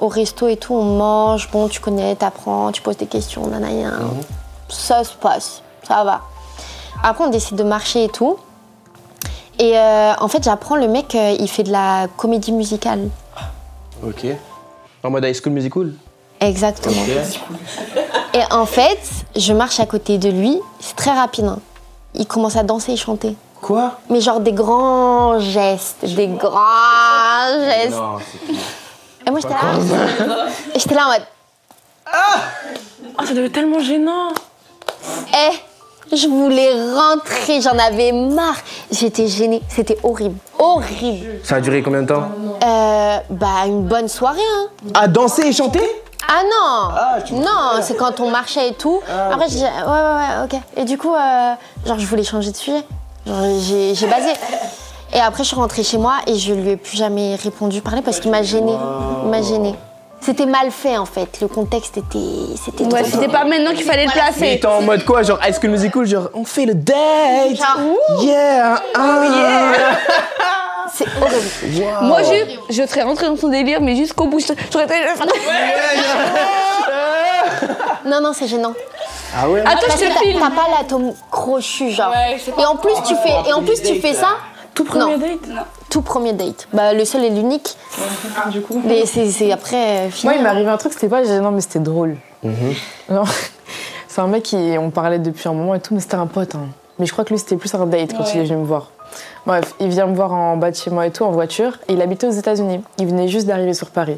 au resto et tout, on mange, bon, tu connais, t'apprends, tu poses des questions, nanana. Ça se passe, ça va. Après, on décide de marcher et tout. Et en fait, j'apprends, le mec, il fait de la comédie musicale. Ok. En mode High School Musical? Exactement. Et en fait, je marche à côté de lui, c'est très rapide. Hein. Il commence à danser et chanter. Quoi? Mais genre des grands gestes, des grands gestes. Non, Et moi, j'étais là. Et j'étais là en mode. Oh, ça devait être tellement gênant. Eh, Je voulais rentrer, j'en avais marre. J'étais gênée, c'était horrible. Horrible. Ça a duré combien de temps? Bah, une bonne soirée, hein. À danser et chanter? Ah non! Non, c'est quand on marchait et tout. Après, je disais, ouais, ok. Et du coup, genre, je voulais changer de sujet. Genre, j'ai basé. Et après, je suis rentrée chez moi et je lui ai plus jamais répondu, parler parce qu'il m'a gênée. Il m'a gênée. C'était mal fait en fait, le contexte c'était Ouais, c'était pas maintenant qu'il fallait le placer. Mais t'es en mode quoi? Genre High School Musical, genre on fait le date! Genre, Yeah! c'est horrible. Wow. Moi, je serais rentrée dans son délire, mais jusqu'au bout, j'aurais été... Non, c'est gênant. Ah ouais? Attends, Parce je te que filme. t'as pas l'atome crochu, genre. Ouais, c'est pas- Et en plus, tu fais ça. Tout premier Non. date? Tout premier date. Bah, le seul et l'unique. Du coup. Mais c'est après fini. Moi, il m'est arrivé un truc, c'était pas gênant, mais c'était drôle. Genre, c'est un mec qui, on parlait depuis un moment et tout, mais c'était un pote. Hein. Mais je crois que lui, c'était plus un date quand il est venu me voir. Bref, il vient me voir en bas de chez moi et tout, en voiture. Et il habitait aux États-Unis. Il venait juste d'arriver sur Paris.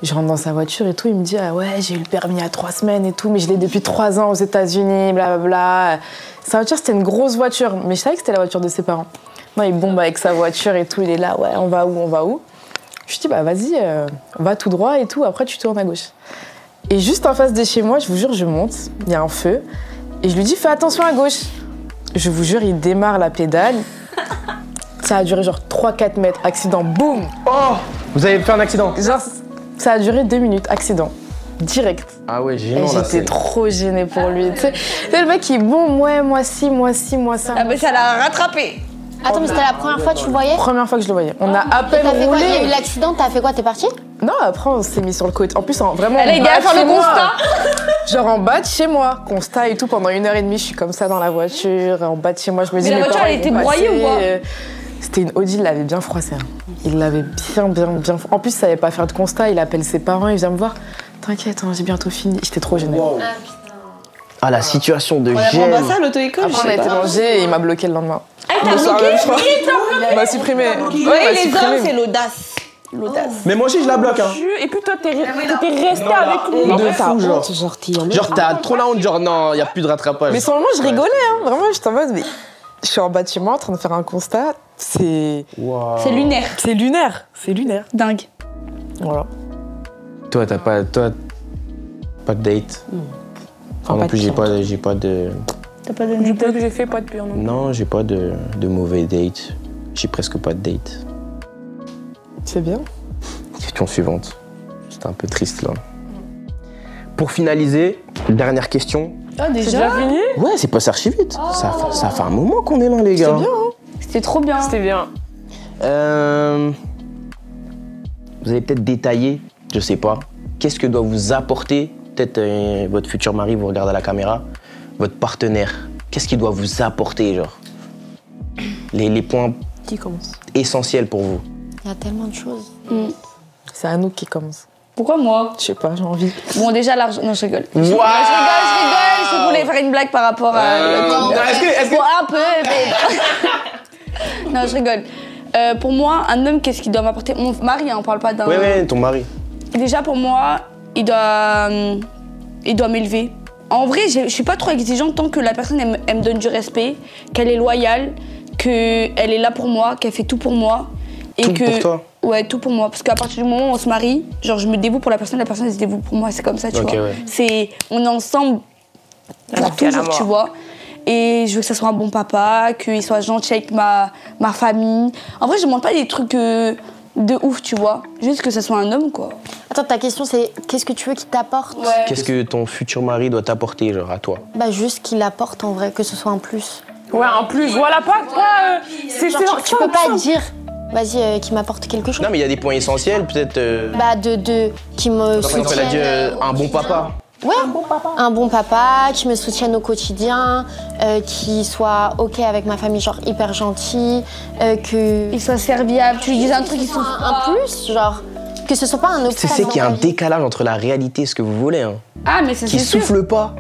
Je rentre dans sa voiture et tout, il me dit ah ouais, j'ai eu le permis il y a 3 semaines et tout, mais je l'ai depuis 3 ans aux États-Unis, blablabla. Sa voiture, c'était une grosse voiture, mais je savais que c'était la voiture de ses parents. Non, il bombe avec sa voiture et tout, il est là, ouais, on va où? Je lui dis bah vas-y, va tout droit et tout, après tu tournes à gauche. Et juste en face de chez moi, je vous jure, je monte, il y a un feu, et je lui dis fais attention à gauche. Je vous jure, il démarre la pédale. Ça a duré genre 3-4 mètres, accident, boum. Oh! Vous avez fait un accident? Genre, ça a duré 2 minutes, accident. Direct. Ah ouais, Et gênant là. j'étais trop gênée pour lui. Tu sais, le mec qui est bon, ouais, moi ci, moi ça. Ah, mais ça l'a rattrapé. Attends, mais c'était la première fois que tu le voyais? Première fois que je le voyais. On a à peine T'as fait quoi? Il y a eu roulé. l'accident, t'as fait quoi? T'es parti? Non, après on s'est mis sur le côté. En plus, vraiment. Elle en est bas gars de faire chez le moi. constat. Genre en bas de chez moi. Constat et tout. Pendant 1h30, je suis comme ça dans la voiture. En bas de chez moi, je me dis. la mes voiture, parents, elle ils était vont broyée ou passer. quoi? C'était une Audi, il l'avait bien froissée. Hein. Il l'avait bien. En plus, il savait pas faire de constat. Il appelle ses parents, il vient me voir. T'inquiète, hein, j'ai bientôt fini. J'étais trop gênée. Ah, la situation de On apprend gêne. pas ça à l'auto-école, je Après, on a sais été pas. manger et il m'a bloqué le lendemain. T'as bloqué? Il m'a supprimé. Ouais, il m'a Oui, les supprimé. hommes, c'est l'audace. L'audace. Mais moi aussi, je la bloque, hein. Et puis toi, t'es resté avec lui. De fou, genre. Genre, t'es en mode- Genre, t'as trop la honte, genre, non, y a plus de rattrapage. Mais sur le moment, je rigolais, hein. Vraiment, j'étais en mode, mais je suis en bas de chez moi en train de faire un constat. C'est C'est lunaire. lunaire. C'est lunaire. Dingue. Voilà. Toi, t'as pas. Toi, pas de date. Enfin, non pas plus, de j'ai pas de. T'as pas donné Du peu que j'ai fait, pas de pire non. Non, j'ai pas de mauvais date. J'ai presque pas de date. C'est bien. Question suivante. C'était un peu triste là. Pour finaliser, dernière question. Ah, C'est déjà? déjà fini? Ouais, c'est passé archi vite. Ça fait un moment qu'on est là, les gars. C'est bien, hein. C'était trop bien. C'était bien. Vous allez peut-être détailler, je sais pas, qu'est-ce que doit vous apporter, peut-être votre futur mari, vous regardez à la caméra, votre partenaire. Qu'est-ce qu'il doit vous apporter, genre les points Qui commence? essentiels pour vous. Il y a tellement de choses. C'est Anouk qui commence. Pourquoi moi? Je sais pas, j'ai envie. Bon, déjà, l'argent. Non, je rigole. Waouh! Je rigole. Je voulais faire une blague par rapport à. non, est-ce que- Bon, un peu, mais. Non, je rigole. Pour moi, un homme, qu'est-ce qu'il doit m'apporter? Mon mari, hein, on parle pas d'un. Ouais, ton mari. Déjà, pour moi, il doit m'élever. En vrai, je suis pas trop exigeante tant que la personne, elle me donne du respect, qu'elle est loyale, qu'elle est là pour moi, qu'elle fait tout pour moi. Et Tout pour toi? Ouais, tout pour moi. Parce qu'à partir du moment où on se marie, genre, je me dévoue pour la personne elle se dévoue pour moi. C'est comme ça, tu Ok, vois. ouais. On est ensemble pour toujours, tu vois. Et je veux que ça soit un bon papa, qu'il soit gentil avec ma famille. En vrai, je demande pas des trucs de ouf, tu vois. Juste que ça soit un homme, quoi. Attends, ta question c'est qu'est-ce que tu veux qu'il t'apporte? Qu'est-ce que ton futur mari doit t'apporter, genre, à toi? Bah juste qu'il apporte en vrai, que ce soit un plus. Ouais, en plus, voilà, pas c'est Genre, tu peux pas dire, vas-y, qu'il m'apporte quelque chose. Non, mais il y a des points essentiels, peut-être. Bah qui me Par exemple, elle a dit soutienne. un bon papa. Ouais, un bon papa, qui me soutienne au quotidien, qui soit ok avec ma famille, genre hyper gentil, que... Il soit serviable, tu lui dis un truc, ils sont. Un plus, genre, que ce soit pas un obstacle. C'est qu'il y a dans un ma vie. décalage entre la réalité et ce que vous voulez, hein. Ah, mais ça, Qui c'est sûr. souffle pas.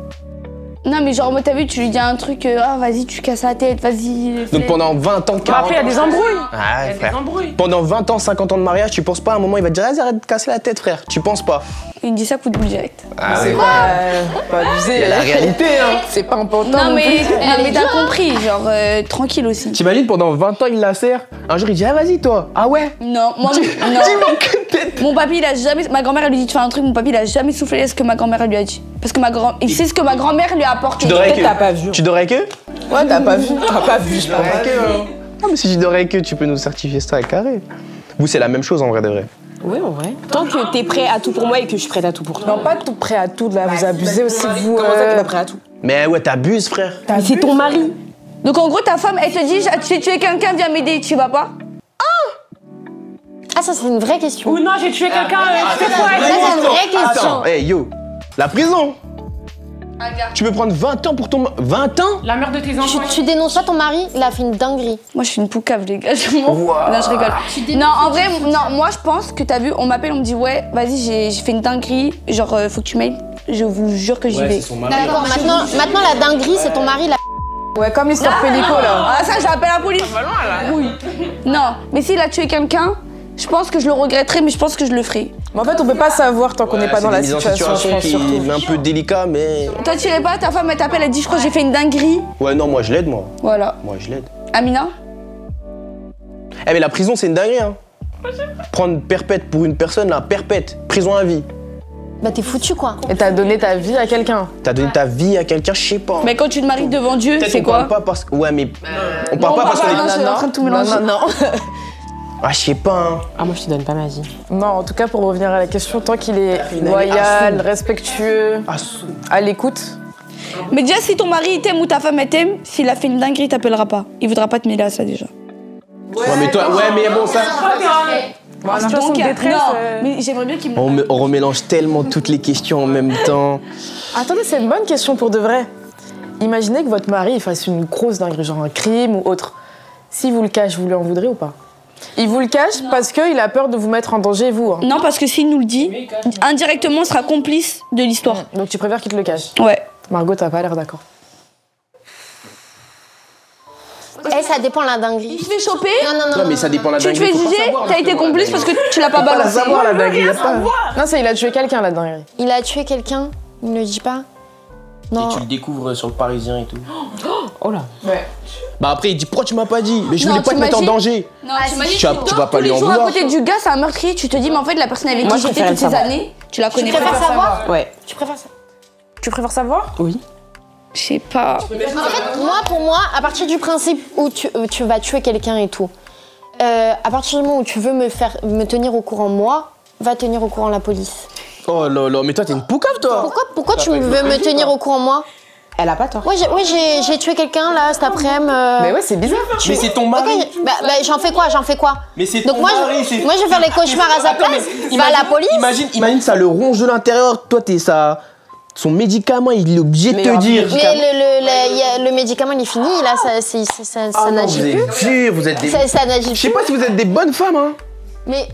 Non, mais genre, moi, t'as vu, tu lui dis un truc, ah, vas-y, tu casses la tête, vas-y. Donc pendant 20 ans, 40 Après, il y a des embrouilles. Ah, Il y a frère. des embrouilles. Pendant 20 ans, 50 ans de mariage, tu penses pas à un moment il va te dire arrête de casser la tête, frère. Tu penses pas. Il me dit ça coup de boule direct. Ah C'est ouais. pas abusé. C'est la réalité, hein. C'est pas important. Non, mais, plus. non, mais t'as compris, genre, tranquille aussi. T'imagines, pendant 20 ans, il la serre. Un jour, il dit, ah, vas-y, toi. Ah ouais. Non, moi, non. Mon papy, il a jamais. Ma grand-mère, elle lui dit de faire un truc, mon papy, il a jamais soufflé ce que ma grand-mère lui a dit. Parce que il sait ce que ma grand-mère lui a apporté. Tu dormais avec eux. T'as pas vu. Tu dormais avec eux? Ouais, t'as pas vu. T'as pas vu, je pense. Ah, mais si tu dormais avec eux, tu peux nous certifier ça à carré. Vous, c'est la même chose en vrai de vrai. Ouais, en vrai. Tant que t'es prêt à tout pour moi et que je suis prête à tout pour toi. Non, pas tout prêt à tout, là. Vous abusez aussi, vous. Comment ça, t'es pas prêt à tout? Mais ouais, t'abuses, frère. Mais c'est ton mari. Donc en gros, ta femme, elle te dit, j'ai tué quelqu'un, viens m'aider, tu vas pas? Ah, ça, c'est une vraie question. Ou non, j'ai tué quelqu'un, je fais quoi? Ça, c'est une vraie question. Attends, hey yo, la prison. Tu peux prendre 20 ans pour ton... 20 ans? La mère de tes enfants. Tu dénonces pas ton mari, il a fait une dinguerie. Moi, je suis une poucave, les gars, je m'en fous. Wow. Non, je rigole. Non, en vrai, non, moi, je pense que t'as vu, on m'appelle, on me dit, ouais, vas-y, j'ai fait une dinguerie, genre, faut que tu m'aides. Je vous jure que j'y vais. D'accord, maintenant la dinguerie, c'est ton mari, la Ouais, comme l'histoire Pélico, là. Ah, ça, j'appelle la police. Oui. Non, mais s'il a tué quelqu'un, je pense que je le regretterai, mais je pense que je le ferai. Mais en fait, on peut pas savoir tant qu'on n'est pas dans la situation, je pense, qui surtout. est un peu délicat, mais... Toi, tu irais pas, ta femme, elle t'appelle, elle dit, je crois que j'ai fait une dinguerie. Ouais, non, moi, je l'aide, moi. Voilà. Moi, je l'aide. Amina? Eh, mais la prison, c'est une dinguerie, hein. Prendre perpète pour une personne, là, perpète. Prison à vie. Bah t'es foutu quoi. Et t'as donné ta vie à quelqu'un. T'as donné ta vie à quelqu'un, je sais pas. Mais quand tu te maries devant Dieu, Peut-être c'est on quoi? parle pas parce que... Ouais, mais... On parle pas parce non, qu'on est... je suis en train de tout mélanger. Non. Ah, je sais pas, hein. Ah, moi, je te donne pas ma vie. Non, en tout cas, pour revenir à la question, tant qu'il est loyal, respectueux, à l'écoute. Mais déjà, si ton mari t'aime ou ta femme elle t'aime, s'il a fait une dinguerie, il t'appellera pas. Il voudra pas te mêler à ça déjà. Ouais, mais toi... Ouais, mais bon, ça... En situation de détresse. Non, mais j'aimerais bien qu'il me... On remélange tellement toutes les questions en même temps. Attendez, c'est une bonne question pour de vrai. Imaginez que votre mari il fasse une grosse dinguerie, genre un crime ou autre. Si vous le cache, vous lui en voudrez ou pas? Il vous le cache parce qu'il a peur de vous mettre en danger, vous. Hein. Non, parce que s'il nous le dit, indirectement, on sera complice de l'histoire. Donc tu préfères qu'il te le cache? Ouais. Margot, t'as pas l'air d'accord. Eh, ça dépend de la dinguerie. Tu te fais choper, Non, mais ça dépend de la tu te dinguerie. fais Faut pas juger, savoir, t'as été justement, la complice parce dinguerie. que tu l'as pas Faut pas la balancé. savoir, la dinguerie, y a pas... Non, c'est il a tué quelqu'un, la dinguerie. Il a tué quelqu'un, il ne le dit pas. Non. Et tu le découvres sur le Parisien et tout. Oh là. Bah après, il dit pourquoi tu m'as pas dit? Mais je Non, voulais pas te mettre en t'imagines danger. Non, t'imagines, Tu vas pas lui en tous les jours à vouloir. côté du gars, c'est un meurtrier, tu te dis, mais en fait, la personne avec Moi, qui je j'étais préfère toutes le ces savoir. années, tu la Tu connais préfères pas. savoir? Ouais. Tu préfères ça? Tu préfères savoir? Oui. Je sais pas. En fait, pour moi, à partir du principe où tu vas tuer quelqu'un et tout, à partir du moment où tu veux me tenir au courant, moi, va tenir au courant la police. Oh là là, mais toi t'es une poucave toi. Pourquoi tu veux me tenir au courant, moi? Elle a pas tort. Ouais, j'ai tué quelqu'un là cet après-midi. Mais ouais, c'est bizarre. Mais c'est ton mari. Ok, bah, j'en fais quoi? Mais c'est Donc ton moi, mari. moi, je vais faire les cauchemars à sa place. Va à la police. Imagine ça le ronge de l'intérieur. Toi t'es ça. Son médicament, il est obligé de te dire. Mais le médicament, il est fini. Là, ça n'agit plus. Vous êtes dur, vous êtes des... Ça n'agit Je sais plus. pas si vous êtes des bonnes femmes, hein. Mais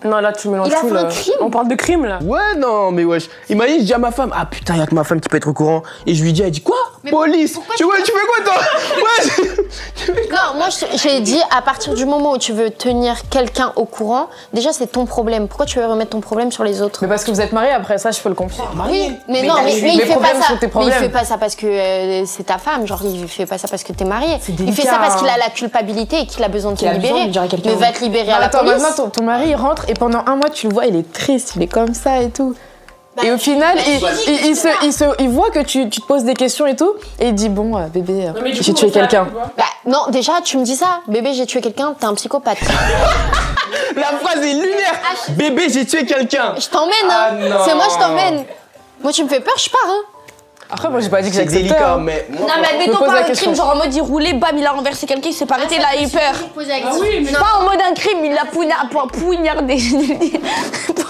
Non, là, tu mélanges Il a tout, fait là. un crime. On parle de crime, là. Ouais, non, mais wesh. Imagine, je dis à ma femme, ah putain, y'a que ma femme qui peut être au courant. Et je lui dis, elle dit quoi? Police. Tu fais quoi, toi? Ouais. non, moi, j'ai dit à partir du moment où tu veux tenir quelqu'un au courant, déjà, c'est ton problème. Pourquoi tu veux remettre ton problème sur les autres? Mais parce que vous êtes mariés, après ça, je peux le comprendre. Oui, mais non, t'as mais vu, il mes fait pas problèmes ça. sont tes Mais il problèmes. fait pas ça parce que c'est ta femme, genre il fait pas ça parce que t'es marié. Il fait délicat, ça parce qu'il hein. a la culpabilité et qu'il a besoin de te Qu'il a besoin libérer. de dire à quelqu'un. Mais va te libérer à la Attends, police. maintenant ton mari il rentre et pendant un mois tu le vois, il est triste, il est comme ça et tout. Et au final, il voit que tu te poses des questions et tout, et il dit bon, bébé, j'ai tué quelqu'un. Bah, non, déjà tu me dis ça, bébé j'ai tué quelqu'un, t'es un psychopathe. La phrase est lunaire. Bébé, j'ai tué quelqu'un. Je t'emmène, Ah, hein. non. C'est moi je t'emmène. Moi tu me fais peur, je pars, hein. Après, moi j'ai pas dit que C'est j'acceptais. délicat, hein. mais... Non, mais je me admettons pose pas la un question. crime, genre en mode il roulait, bam, il a renversé quelqu'un, il s'est pas arrêté, là, il a eu peur. Pas en mode un crime, il l'a poignardé,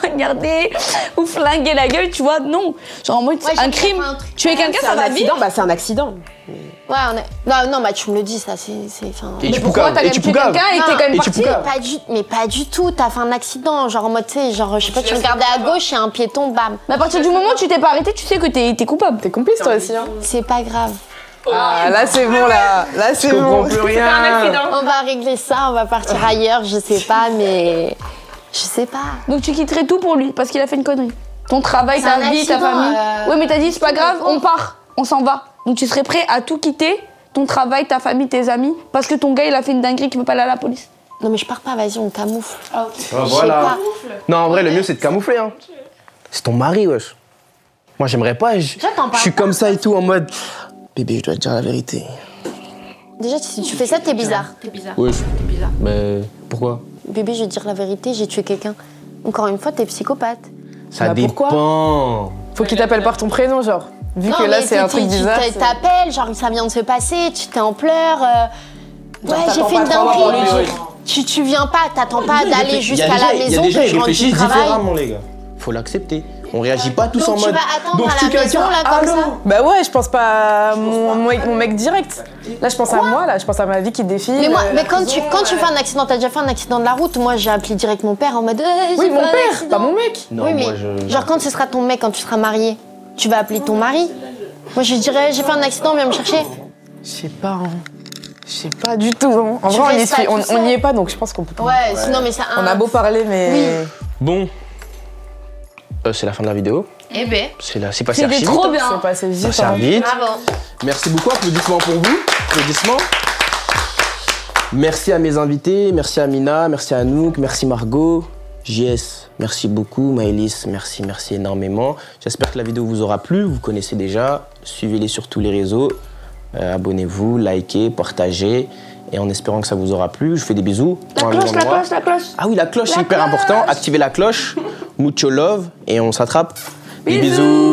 poignardé ou flingué la gueule, tu vois, non. Genre en mode Ouais, un j'ai crime, fait un truc. tuer quelqu'un, C'est ça un va vite. accident, bah c'est un accident. Ouais, non, bah tu me le dis, ça, c'est. Et tu Pourquoi poucaves. t'as Et quand tu même tué poucaves. quelqu'un et t'es quand même Et tu parti? poucaves. Mais pas du tout, t'as fait un accident, genre en mode, tu sais, genre, je sais pas, tu regardais à gauche et un piéton, bam. Mais à partir du moment où tu t'es pas arrêté, tu sais que t'es coupable. T'es complice toi aussi, hein. C'est pas grave. Ah, là c'est bon, là c'est bon. plus rien. On va régler ça, on va partir ailleurs, je sais pas, mais. Je sais pas. Donc tu quitterais tout pour lui parce qu'il a fait une connerie. ton travail, C'est ta un vie, ta accident, famille. Oui, mais t'as dit, c'est pas grave, on part, on s'en va. Donc tu serais prêt à tout quitter, ton travail, ta famille, tes amis, parce que ton gars, il a fait une dinguerie qu'il peut pas aller à la police. Non, mais je pars pas, vas-y, on camoufle. Ah, voilà. Non, en vrai, le mieux, c'est de camoufler. Hein. C'est ton mari, wesh. Moi, j'aimerais pas. Je suis comme ça et tout, en mode. Bébé, je dois te dire la vérité. Déjà, si tu fais ça, t'es bizarre. Wesh. Mais pourquoi? Bébé, je vais te dire la vérité, j'ai tué quelqu'un. Encore une fois, t'es psychopathe. Ça Bah, pourquoi dépend. Faut qu'il t'appelle par ton prénom, genre. Vu que là, c'est un truc bizarre. Tu t'appelles, genre, ça vient de se passer, tu t'es en pleurs. Ouais, j'ai fait une pour lui dinguerie. dire. Tu viens pas, t'attends pas d'aller jusqu'à la maison, que je rentre du réfléchissent travail. différemment, les gars. Faut l'accepter. On réagit pas tous en Donc tu mode. vas attendre à la maison, là, comme ça. Bah ouais, je pense pas à mon mec direct. Là, je pense à moi, là, je pense à ma vie qui défile. Mais quand tu fais un accident, t'as déjà fait un accident de la route, moi j'ai appelé direct mon père en mode Oui, mon père, pas mon mec. Non, oui, mais moi, genre quand ce sera ton mec, quand tu seras marié, tu vas appeler ton mari. Moi je dirais j'ai fait un accident, viens me chercher. Je sais pas, hein. Je sais pas du tout. Hein. En vrai, on n'y est pas, donc je pense qu'on peut pas. Ouais, sinon mais ça. On a beau parler, mais. Oui. Bon. C'est la fin de la vidéo. Eh ben. C'est passé archi vite. trop bien. C'est passé vite. Passé hein. vite. Bravo. Merci beaucoup, applaudissements pour vous. Applaudissements. Merci à mes invités, merci à Mina, merci à Anouk, merci Margot, JS, merci beaucoup, Maëlys, merci énormément. J'espère que la vidéo vous aura plu, vous connaissez déjà. Suivez-les sur tous les réseaux, abonnez-vous, likez, partagez. Et en espérant que ça vous aura plu, je vous fais des bisous. La cloche. Ah oui, la cloche, c'est hyper important. Activez la cloche. Mucho love et on s'attrape. Des bisous.